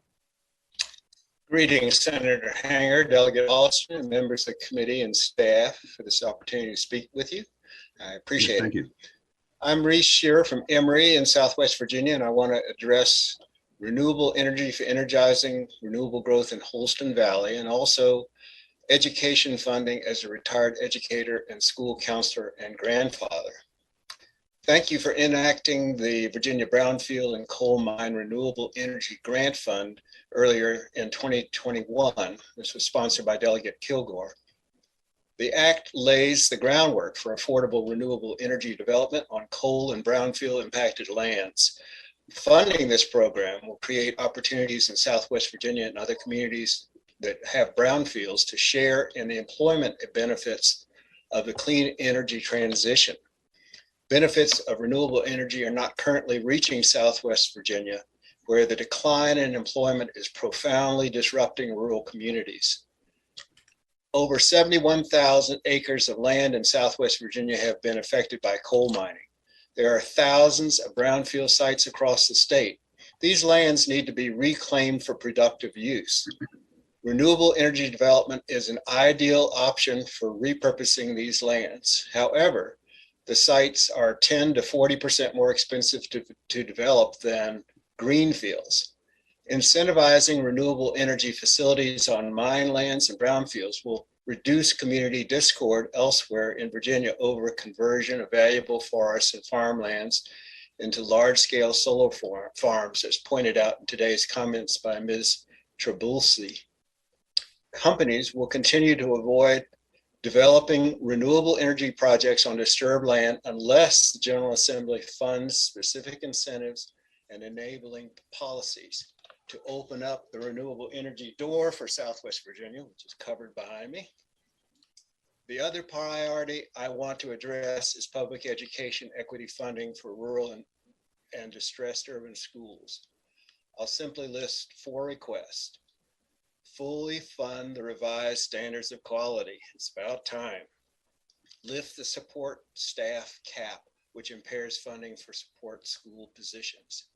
Greetings, Senator Hanger, Delegate Austin, and members of the committee and staff for this opportunity to speak with you. I appreciate it. Thank you. I'm Reese Shear from Emory in Southwest Virginia, and I want to address renewable energy for energizing renewable growth in Holston Valley, and also education funding as a retired educator and school counselor and grandfather. Thank you for enacting the Virginia Brownfield and Coal Mine Renewable Energy Grant Fund earlier in 2021. This was sponsored by Delegate Kilgore. The act lays the groundwork for affordable renewable energy development on coal and brownfield impacted lands. Funding this program will create opportunities in Southwest Virginia and other communities that have brownfields to share in the employment benefits of the clean energy transition. Benefits of renewable energy are not currently reaching Southwest Virginia, where the decline in employment is profoundly disrupting rural communities. Over 71,000 acres of land in Southwest Virginia have been affected by coal mining. There are thousands of brownfield sites across the state. These lands need to be reclaimed for productive use. Renewable energy development is an ideal option for repurposing these lands. However, the sites are 10 to 40% more expensive to develop than green fields. Incentivizing renewable energy facilities on mine lands and brownfields will reduce community discord elsewhere in Virginia over conversion of valuable forests and farmlands into large-scale solar farms, as pointed out in today's comments by Ms. Trabulsi. Companies will continue to avoid developing renewable energy projects on disturbed land unless the General Assembly funds specific incentives and enabling policies to open up the renewable energy door for Southwest Virginia, which is covered behind me. The other priority I want to address is public education equity funding for rural and distressed urban schools. I'll simply list 4 requests. fully fund the revised standards of quality. It's about time. Lift the support staff cap, which impairs funding for support school positions.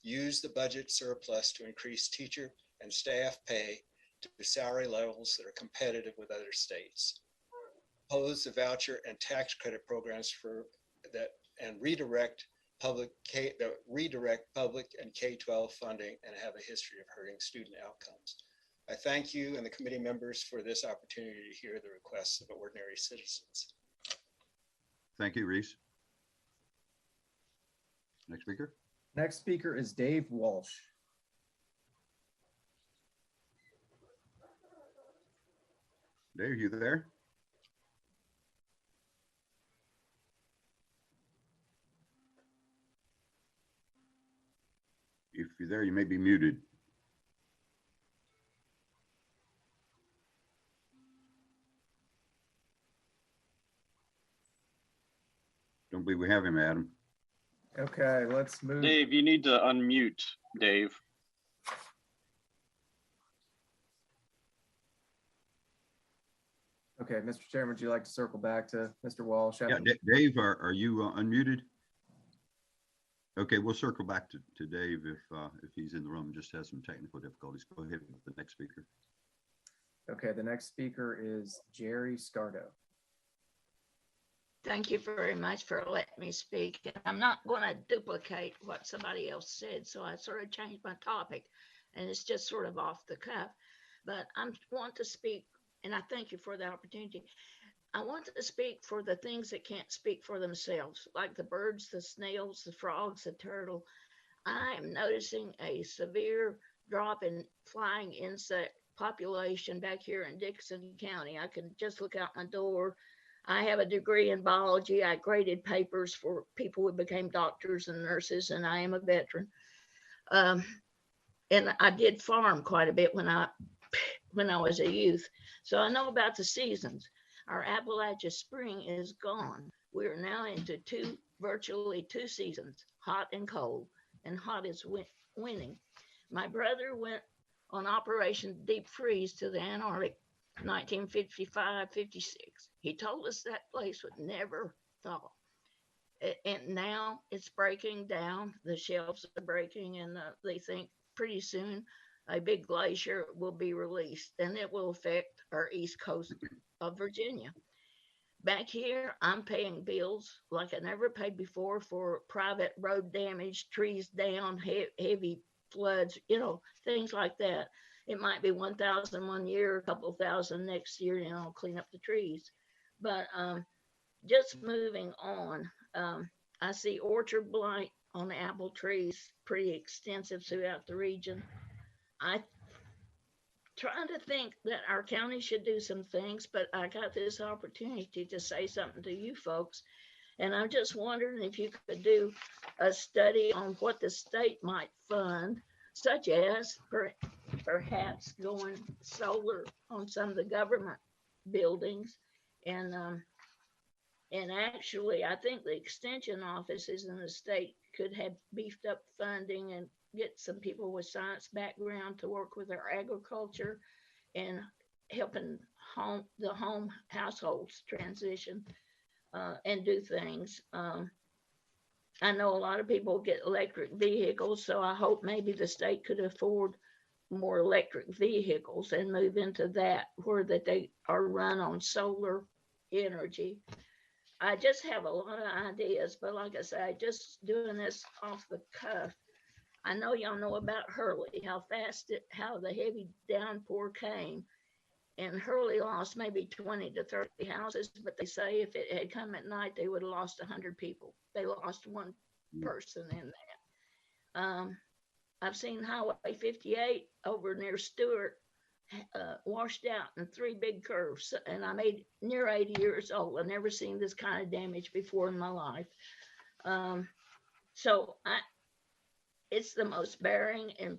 Use the budget surplus to increase teacher and staff pay to salary levels that are competitive with other states. Oppose the voucher and tax credit programs for that and redirect public and K-12 funding and have a history of hurting student outcomes. I thank you and the committee members for this opportunity to hear the requests of ordinary citizens. Thank you, Reese. Next speaker. Next speaker is Dave Walsh. Dave, you there? If you're there, you may be muted. Don't believe we have him, Adam. Okay, let's move. Dave, you need to unmute, Dave. Okay, Mr. Chairman, would you like to circle back to Mr. Walsh? Yeah, Dave, are you unmuted? Okay, we'll circle back to Dave if he's in the room, just has some technical difficulties. Go ahead with the next speaker. Okay, the next speaker is Jerry Scardo. Thank you very much for letting me speak. I'm not going to duplicate what somebody else said, so I sort of changed my topic, and it's just sort of off the cuff. But I want to speak, and I thank you for the opportunity. I want to speak for the things that can't speak for themselves, like the birds, the snails, the frogs, the turtle. I am noticing a severe drop in flying insect population back here in Dixon County. I can just look out my door. I have a degree in biology. I graded papers for people who became doctors and nurses, and I am a veteran. And I did farm quite a bit when I was a youth. So I know about the seasons. Our Appalachia spring is gone. We are now into virtually two seasons, hot and cold, and hot is winning. My brother went on Operation Deep Freeze to the Antarctic 1955, 56. He told us that place would never thaw. And now it's breaking down. The shelves are breaking, and they think pretty soon a big glacier will be released, and it will affect our east coast of Virginia. Back here, I'm paying bills like I never paid before for private road damage, trees down, heavy floods, things like that. It might be 1,000 one year, a couple thousand next year, clean up the trees. But just moving on, I see orchard blight on the apple trees, pretty extensive throughout the region. I trying to think that our county should do some things, but I got this opportunity to say something to you folks. And I'm just wondering if you could do a study on what the state might fund, such as perhaps going solar on some of the government buildings. And actually, I think the extension offices in the state could have beefed up funding and get some people with science background to work with our agriculture and helping the home households transition and do things. I know a lot of people get electric vehicles, so I hope maybe the state could afford more electric vehicles and move into that, where that they are run on solar energy. I just have a lot of ideas, but like I said, just doing this off the cuff. I know y'all know about Hurley, how the heavy downpour came, and Hurley lost maybe 20 to 30 houses, but they say if it had come at night, they would have lost 100 people. They lost one person in that. I've seen Highway 58 over near Stewart washed out in 3 big curves, and I'm near 80 years old. I've never seen this kind of damage before in my life. It's the most bearing and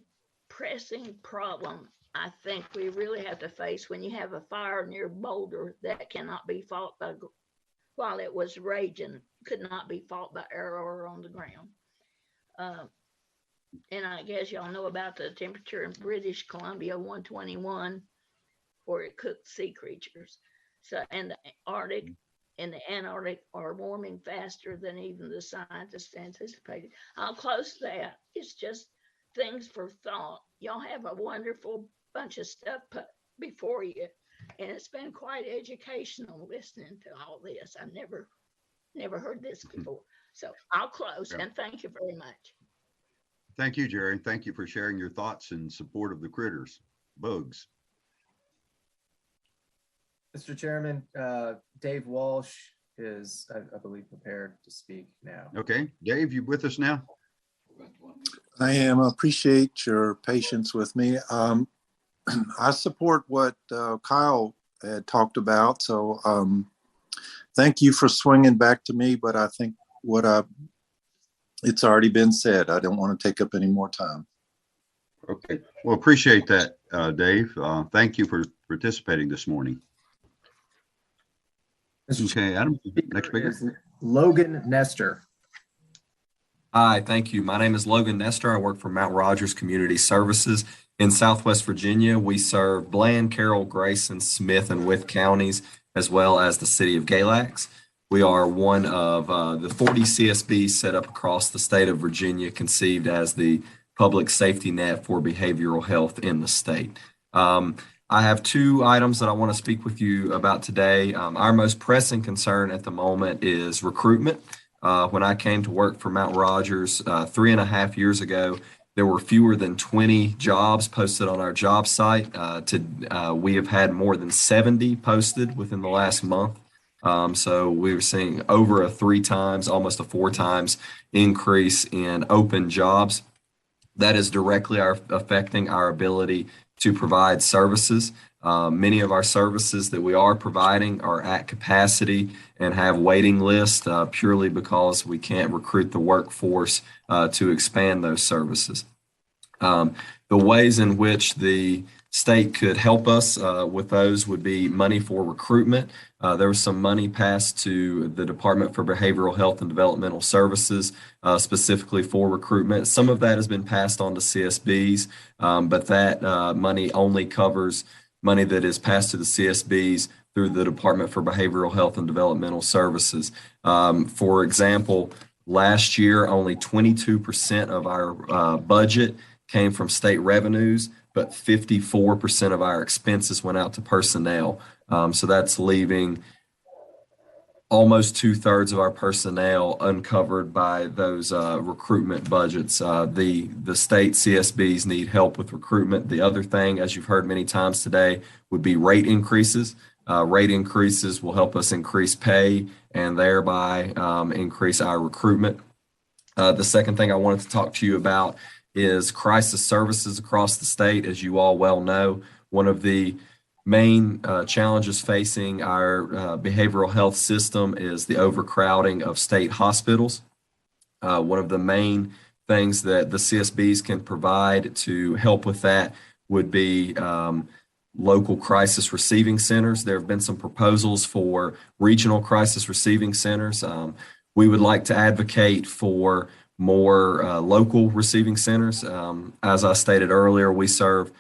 pressing problem I think we really have to face when you have a fire near Boulder that cannot be fought by, while it was raging, could not be fought by air or on the ground. And I guess y'all know about the temperature in British Columbia, 121, where it cooks sea creatures. So, and the Arctic and the Antarctic are warming faster than even the scientists anticipated. How close to that? It's just things for thought. Y'all have a wonderful bunch of stuff put before you, and it's been quite educational listening to all this. I've never heard this before. So I'll close, and thank you very much. Thank you, Jerry. Thank you for sharing your thoughts in support of the critters, bugs. Mr. Chairman, Dave Walsh is, I believe, prepared to speak now. Okay, Dave, you with us now? I am. Appreciate your patience with me. I support what Kyle had talked about. So thank you for swinging back to me, but I think it's already been said. I don't want to take up any more time. Okay, well, appreciate that, Dave. Thank you for participating this morning. Okay, Adam, next speaker. Logan Nestor. Hi, thank you. My name is Logan Nestor. I work for Mount Rogers Community Services in Southwest Virginia. We serve Bland, Carroll, Grayson, Smith, and Wythe counties, as well as the city of Galax. We are one of the 40 CSBs set up across the state of Virginia, conceived as the public safety net for behavioral health in the state. I have two items that I want to speak with you about today. Our most pressing concern at the moment is recruitment. When I came to work for Mount Rogers 3.5 years ago, there were fewer than 20 jobs posted on our job site. We have had more than 70 posted within the last month. So we were seeing over a 3 times, almost a 4 times increase in open jobs. That is directly affecting our ability to provide services. Many of our services that we are providing are at capacity and have waiting lists purely because we can't recruit the workforce to expand those services. The ways in which the state could help us with those would be money for recruitment. There was some money passed to the Department for Behavioral Health and Developmental Services specifically for recruitment. Some of that has been passed on to CSBs, but that money only covers money that is passed to the CSBs through the Department for Behavioral Health and Developmental Services. For example, last year, only 22% of our budget came from state revenues, but 54% of our expenses went out to personnel. So that's leaving almost 2/3 of our personnel uncovered by those recruitment budgets. The state CSBs need help with recruitment. The other thing, as you've heard many times today, would be rate increases. Rate increases will help us increase pay and thereby increase our recruitment. The second thing I wanted to talk to you about is crisis services across the state. As you all well know, one of the main challenges facing our behavioral health system is the overcrowding of state hospitals. One of the main things that the CSBs can provide to help with that would be local crisis receiving centers. There have been some proposals for regional crisis receiving centers. We would like to advocate for more local receiving centers. As I stated earlier, we serve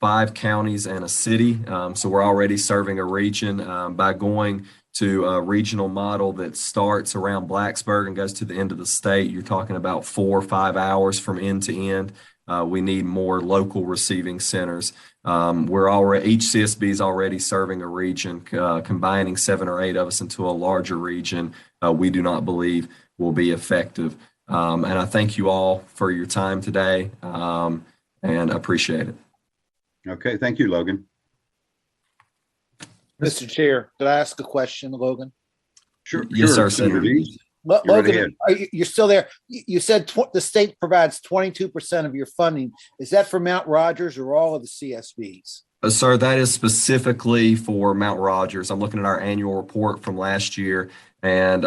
5 counties and a city, so we're already serving a region. By going to a regional model that starts around Blacksburg and goes to the end of the state, you're talking about 4 or 5 hours from end to end. We need more local receiving centers. Each CSB is already serving a region. Combining 7 or 8 of us into a larger region, we do not believe will be effective. And I thank you all for your time today and appreciate it. Okay, thank you, Logan. Mr. Chair, did I ask a question, Logan? Sure. Yes, sir, Senator. Logan, you're still there. You said the state provides 22% of your funding. Is that for Mount Rogers or all of the CSBs? Sir, that is specifically for Mount Rogers. I'm looking at our annual report from last year, and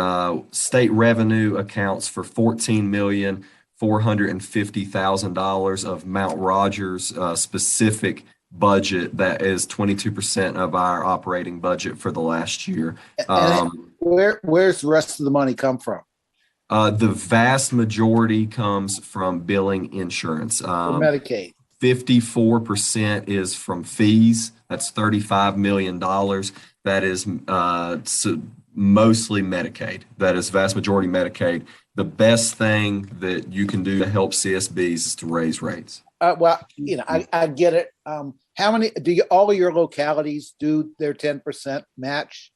state revenue accounts for $14,450,000 of Mount Rogers specific budget. That is 22% of our operating budget for the last year. Where's the rest of the money come from? The vast majority comes from billing insurance. For Medicaid. 54% is from fees. That's $35 million. That is mostly Medicaid. That is vast majority Medicaid. The best thing that you can do to help CSBs is to raise rates. Well, I get it. How many all of your localities do their 10% match?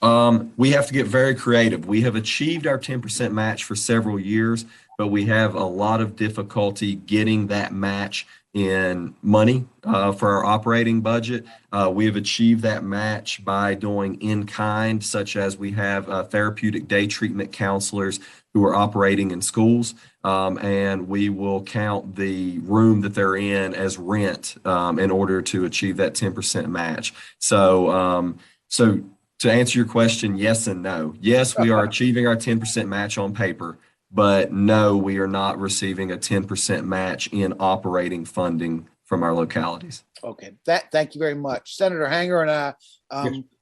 We have to get very creative. We have achieved our 10% match for several years, but we have a lot of difficulty getting that match in money for our operating budget. We have achieved that match by doing in kind, such as we have therapeutic day treatment counselors who are operating in schools, and we will count the room that they're in as rent in order to achieve that 10% match. So to answer your question, yes and no. Yes, we are achieving our 10% match on paper, but no, we are not receiving a 10% match in operating funding from our localities. Okay, thank you very much. Senator Hanger and I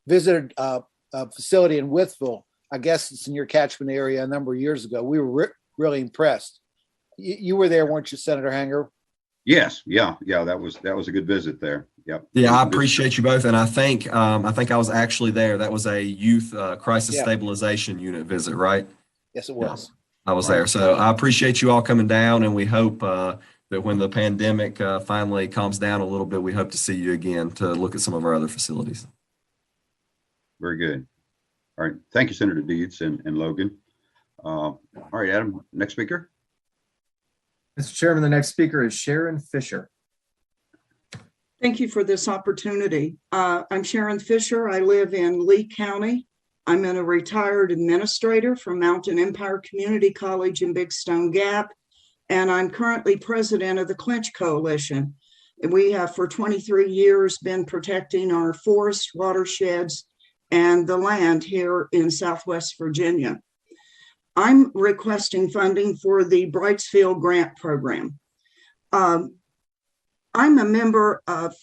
visited a facility in Withville. I guess it's in your catchment area a number of years ago. We were really impressed. You were there, weren't you, Senator Hanger? Yes, yeah, that was a good visit there. Yep. Yeah, I appreciate you both, and I think I was actually there. That was a youth crisis stabilization unit visit, right? Yes, it was. I was there, so I appreciate you all coming down, and we hope that when the pandemic finally calms down a little bit, we hope to see you again to look at some of our other facilities. Very good. All right, thank you, Senator Deeds and Logan. All right, Adam, next speaker. Mr. Chairman, the next speaker is Sharon Fisher. Thank you for this opportunity. I'm Sharon Fisher. I live in Lee County. I'm a retired administrator from Mountain Empire Community College in Big Stone Gap, and I'm currently president of the Clinch Coalition. And we have for 23 years been protecting our forest, watersheds, and the land here in Southwest Virginia. I'm requesting funding for the Brightsfield Grant Program. I'm a member of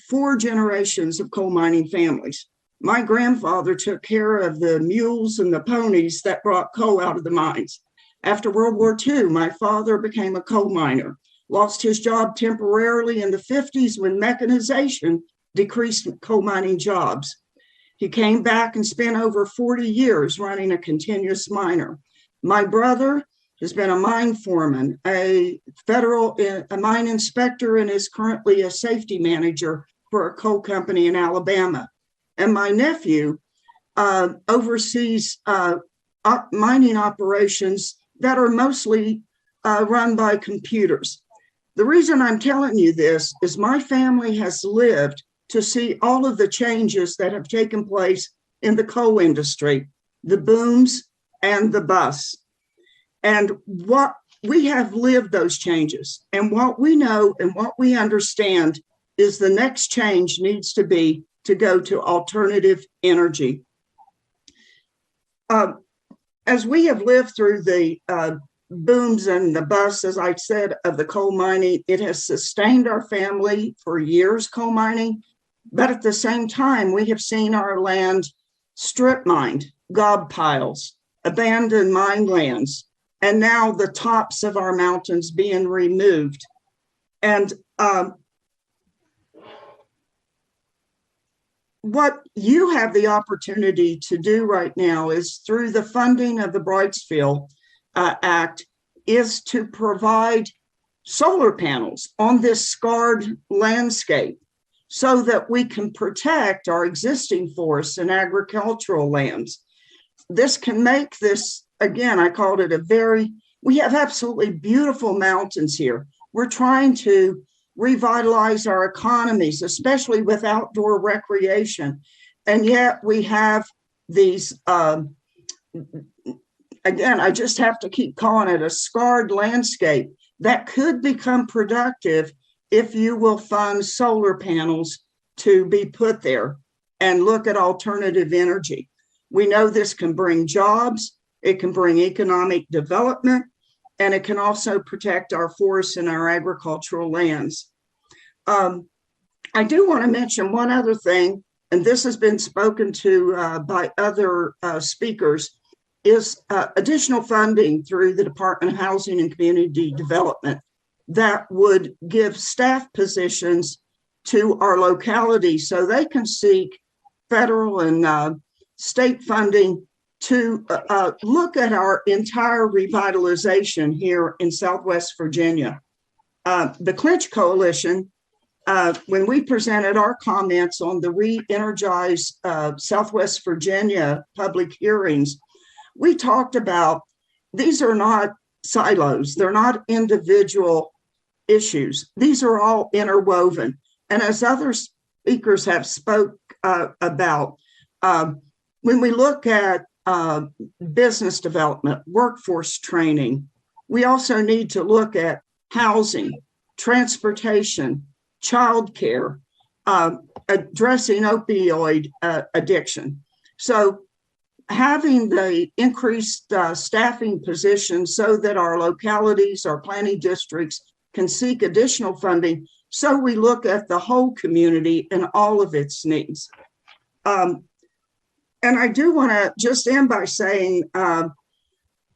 4 generations of coal mining families. My grandfather took care of the mules and the ponies that brought coal out of the mines. After World War II, my father became a coal miner, lost his job temporarily in the 50s when mechanization decreased coal mining jobs. He came back and spent over 40 years running a continuous miner. My brother has been a mine foreman, a mine inspector, and is currently a safety manager for a coal company in Alabama. And my nephew oversees mining operations that are mostly run by computers. The reason I'm telling you this is my family has lived to see all of the changes that have taken place in the coal industry, the booms and the busts. And what we have lived those changes. And what we know and what we understand is the next change needs to be to go to alternative energy. As we have lived through the booms and the busts, as I said, of the coal mining, it has sustained our family for years, coal mining. But at the same time, we have seen our land strip mined, gob piles, abandoned mine lands, and now the tops of our mountains being removed. And what you have the opportunity to do right now is through the funding of the Brightsfield Act is to provide solar panels on this scarred landscape so that we can protect our existing forests and agricultural lands. This can make this, again, I called it we have absolutely beautiful mountains here. We're trying to revitalize our economies, especially with outdoor recreation. And yet we have these, again, I just have to keep calling it a scarred landscape that could become productive if you will fund solar panels to be put there and look at alternative energy. We know this can bring jobs, it can bring economic development, and it can also protect our forests and our agricultural lands. I do want to mention one other thing, and this has been spoken to by other speakers. is additional funding through the Department of Housing and Community Development that would give staff positions to our locality so they can seek federal and state funding to look at our entire revitalization here in Southwest Virginia. The Clinch Coalition, when we presented our comments on the re-energize Southwest Virginia public hearings, we talked about these are not silos. They're not individual issues. These are all interwoven. And as other speakers have spoke about, when we look at business development, workforce training, we also need to look at housing, transportation, childcare, addressing opioid addiction. So having the increased staffing positions so that our localities, our planning districts can seek additional funding, so we look at the whole community and all of its needs. And I do want to just end by saying,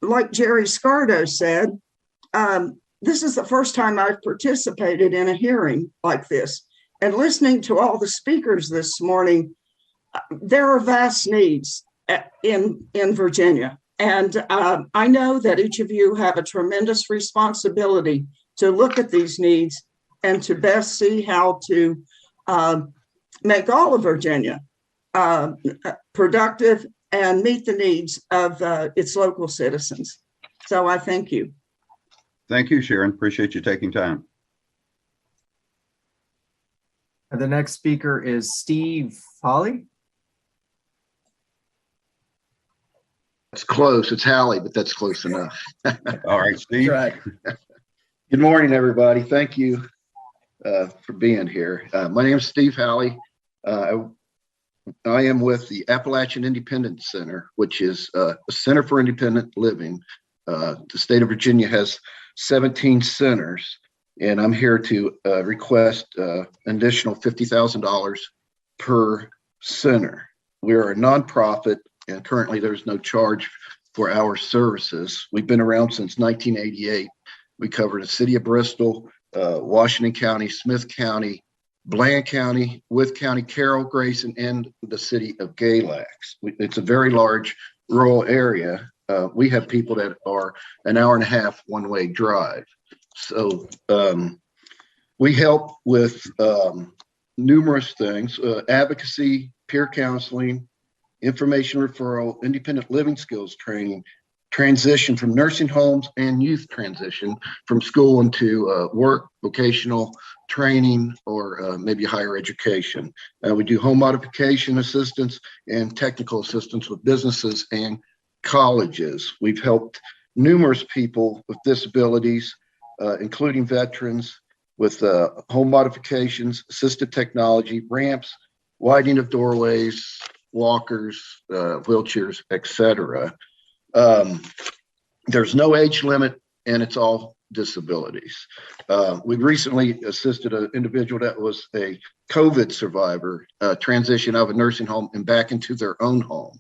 like Jerry Scardo said, this is the first time I've participated in a hearing like this. And listening to all the speakers this morning, there are vast needs in Virginia. And I know that each of you have a tremendous responsibility to look at these needs and to best see how to make all of Virginia productive and meet the needs of its local citizens. So I thank you. Thank you, Sharon. Appreciate you taking time. The next speaker is Steve Hawley. It's close. It's Hallie, but that's close enough. All right, Steve. Right. Good morning, everybody. Thank you for being here. My name is Steve Hawley. I am with the Appalachian Independence Center, which is a center for independent living. The state of Virginia has 17 centers, and I'm here to request an additional $50,000 per center. We are a nonprofit, and currently there's no charge for our services. We've been around since 1988. We cover the city of Bristol, Washington County, Smith County, Bland County, Wythe County, Carroll, Grayson, and the city of Galax. It's a very large rural area. We have people that are an hour and a half one-way drive. So we help with numerous things, advocacy, peer counseling, information referral, independent living skills training, transition from nursing homes, and youth transition from school into work, vocational training, or maybe higher education. We do home modification assistance and technical assistance with businesses and colleges. We've helped numerous people with disabilities, including veterans, with home modifications, assisted technology, ramps, widening of doorways, walkers, wheelchairs, etc. There's no age limit, and it's all disabilities. We recently assisted an individual that was a COVID survivor transition out of a nursing home and back into their own home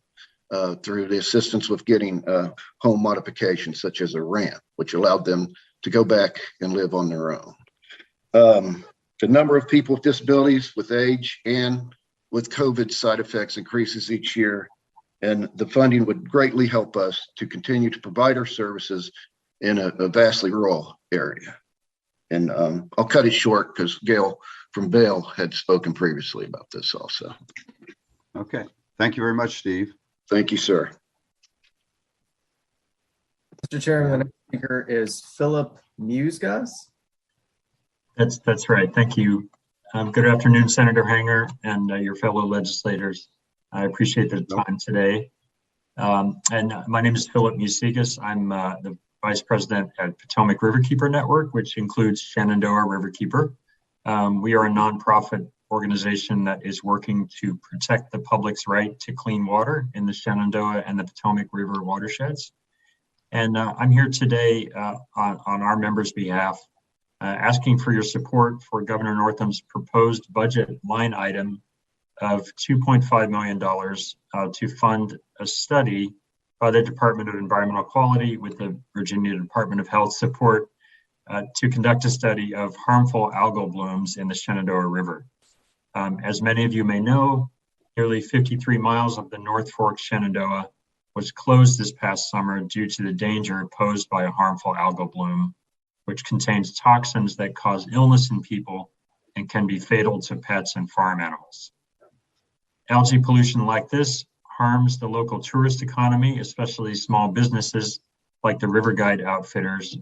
through the assistance with getting home modifications, such as a ramp, which allowed them to go back and live on their own. The number of people with disabilities with age and with COVID side effects increases each year, and the funding would greatly help us to continue to provide our services in a vastly rural area. And I'll cut it short because Gail from Vail had spoken previously about this also. Okay. Thank you very much, Steve. Thank you, sir. Mr. Chairman, the next speaker is Philip Musgas. That's right. Thank you. Good afternoon, Senator Hanger and your fellow legislators. I appreciate the time today. And my name is Philip Musgas. I'm the Vice President at Potomac Riverkeeper Network, which includes Shenandoah Riverkeeper. We are a nonprofit organization that is working to protect the public's right to clean water in the Shenandoah and the Potomac River watersheds. And I'm here today on our members' behalf, asking for your support for Governor Northam's proposed budget line item of $2.5 million to fund a study by the Department of Environmental Quality with the Virginia Department of Health support to conduct a study of harmful algal blooms in the Shenandoah River. As many of you may know, nearly 53 miles of the North Fork Shenandoah was closed this past summer due to the danger posed by a harmful algal bloom, which contains toxins that cause illness in people and can be fatal to pets and farm animals. Algae pollution like this harms the local tourist economy, especially small businesses like the river guide outfitters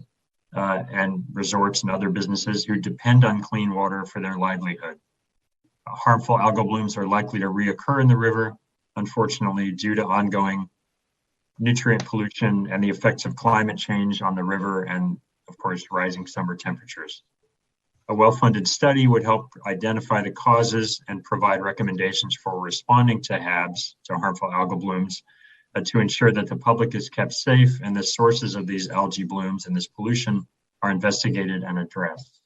and resorts and other businesses who depend on clean water for their livelihood. Harmful algal blooms are likely to reoccur in the river, unfortunately, due to ongoing nutrient pollution and the effects of climate change on the river and, of course, rising summer temperatures. A well-funded study would help identify the causes and provide recommendations for responding to HABs, to harmful algal blooms, to ensure that the public is kept safe and the sources of these algae blooms and this pollution are investigated and addressed.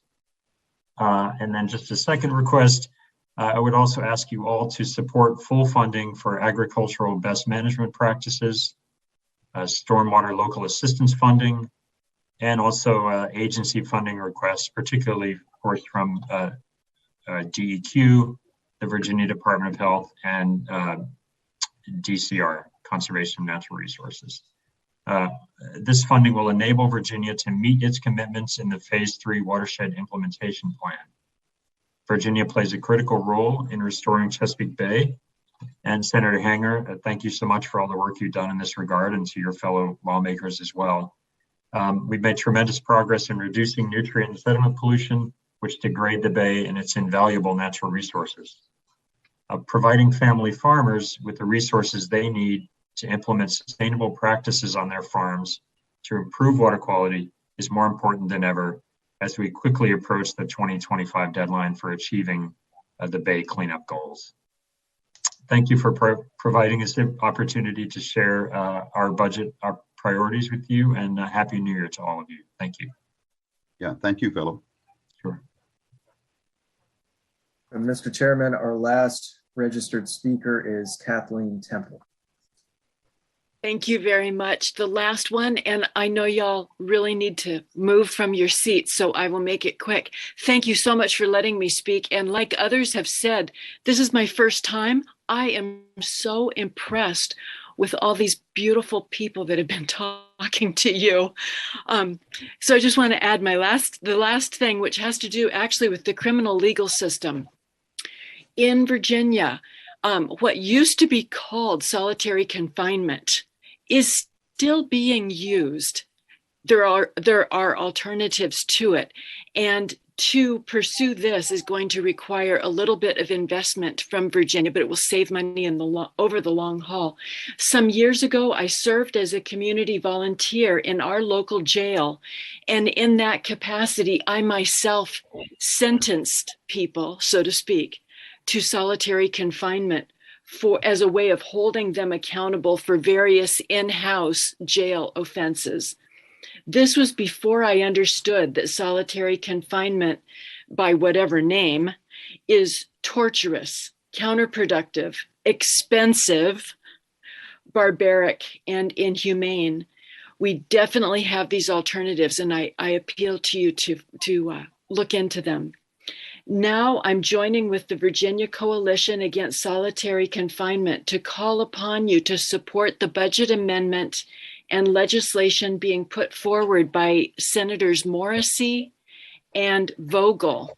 And then just a second request, I would also ask you all to support full funding for agricultural best management practices, stormwater local assistance funding, and also agency funding requests, particularly, of course, from DEQ, the Virginia Department of Health, and DCR, Conservation of Natural Resources. This funding will enable Virginia to meet its commitments in the Phase 3 Watershed Implementation Plan. Virginia plays a critical role in restoring Chesapeake Bay. And Senator Hanger, thank you so much for all the work you've done in this regard, and to your fellow lawmakers as well. We've made tremendous progress in reducing nutrient and sediment pollution, which degrade the bay and its invaluable natural resources. Providing family farmers with the resources they need to implement sustainable practices on their farms to improve water quality is more important than ever as we quickly approach the 2025 deadline for achieving the bay cleanup goals. Thank you for providing us the opportunity to share our budget, our priorities with you, and Happy New Year to all of you. Thank you. Yeah, thank you, Philip. Sure. And Mr. Chairman, our last registered speaker is Kathleen Temple. Thank you very much. The last one, and I know y'all really need to move from your seats, so I will make it quick. Thank you so much for letting me speak. And like others have said, this is my first time. I am so impressed with all these beautiful people that have been talking to you. So I just want to add the last thing, which has to do actually with the criminal legal system. In Virginia, what used to be called solitary confinement is still being used. There are alternatives to it. And to pursue this is going to require a little bit of investment from Virginia, but it will save money over the long haul. Some years ago, I served as a community volunteer in our local jail. And in that capacity, I myself sentenced people, so to speak, to solitary confinement as a way of holding them accountable for various in-house jail offenses. This was before I understood that solitary confinement, by whatever name, is torturous, counterproductive, expensive, barbaric, and inhumane. We definitely have these alternatives, and I appeal to you to look into them. Now I'm joining with the Virginia Coalition Against Solitary Confinement to call upon you to support the budget amendment and legislation being put forward by Senators Morrissey and Vogel.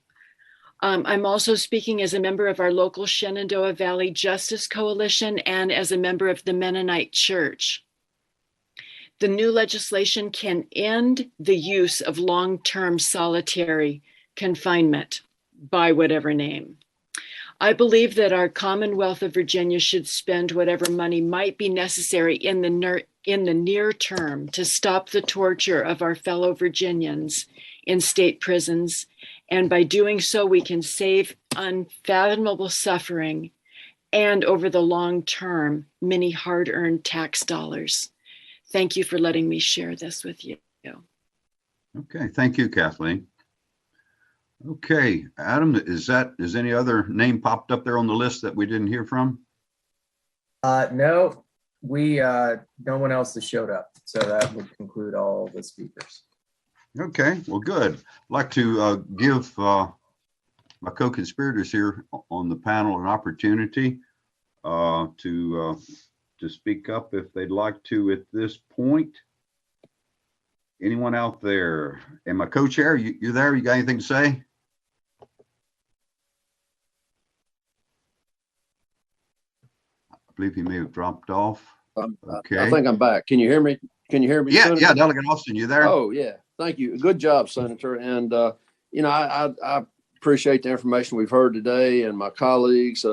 I'm also speaking as a member of our local Shenandoah Valley Justice Coalition and as a member of the Mennonite Church. The new legislation can end the use of long-term solitary confinement by whatever name. I believe that our Commonwealth of Virginia should spend whatever money might be necessary in the near term to stop the torture of our fellow Virginians in state prisons. And by doing so, we can save unfathomable suffering and over the long term, many hard-earned tax dollars. Thank you for letting me share this with you. Okay, thank you, Kathleen. Okay, Adam, is any other name popped up there on the list that we didn't hear from? No, no one else has showed up, so that would conclude all the speakers. Okay, well, good. I'd like to give my co-conspirators here on the panel an opportunity to speak up if they'd like to at this point. Anyone out there? And my co-chair, you there? You got anything to say? I believe he may have dropped off. Okay. I think I'm back. Can you hear me? Can you hear me? Yeah, Senator? yeah, Delegate Austin, you there? Oh, yeah. Thank you. Good job, Senator. And, I appreciate the information we've heard today, and my colleagues.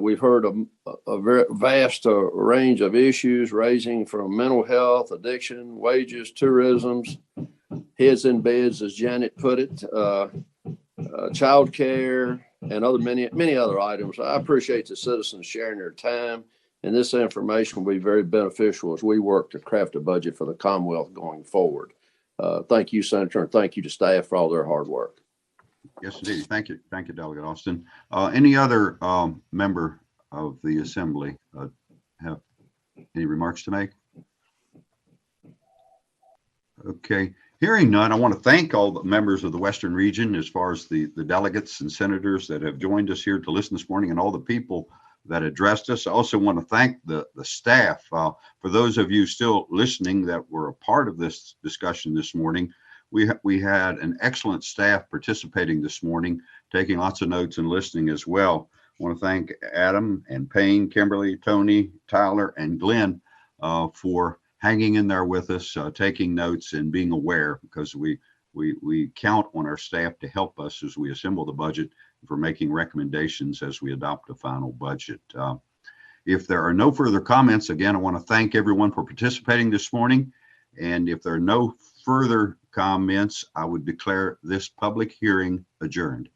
We've heard a very vast range of issues ranging from mental health, addiction, wages, tourism, heads in beds, as Janet put it, child care, and many other items. I appreciate the citizens sharing their time, and this information will be very beneficial as we work to craft a budget for the Commonwealth going forward. Thank you, Senator, and thank you to staff for all their hard work. Yes, indeed. Thank you. Thank you, Delegate Austin. Any other member of the Assembly have any remarks to make? Okay. Hearing none, I want to thank all the members of the Western region, as far as the delegates and senators that have joined us here to listen this morning, and all the people that addressed us. I also want to thank the staff. For those of you still listening that were a part of this discussion this morning, we had an excellent staff participating this morning, taking lots of notes and listening as well. I want to thank Adam and Payne, Kimberly, Tony, Tyler, and Glenn for hanging in there with us, taking notes and being aware, because we count on our staff to help us as we assemble the budget, for making recommendations as we adopt a final budget. If there are no further comments, again, I want to thank everyone for participating this morning. And if there are no further comments, I would declare this public hearing adjourned.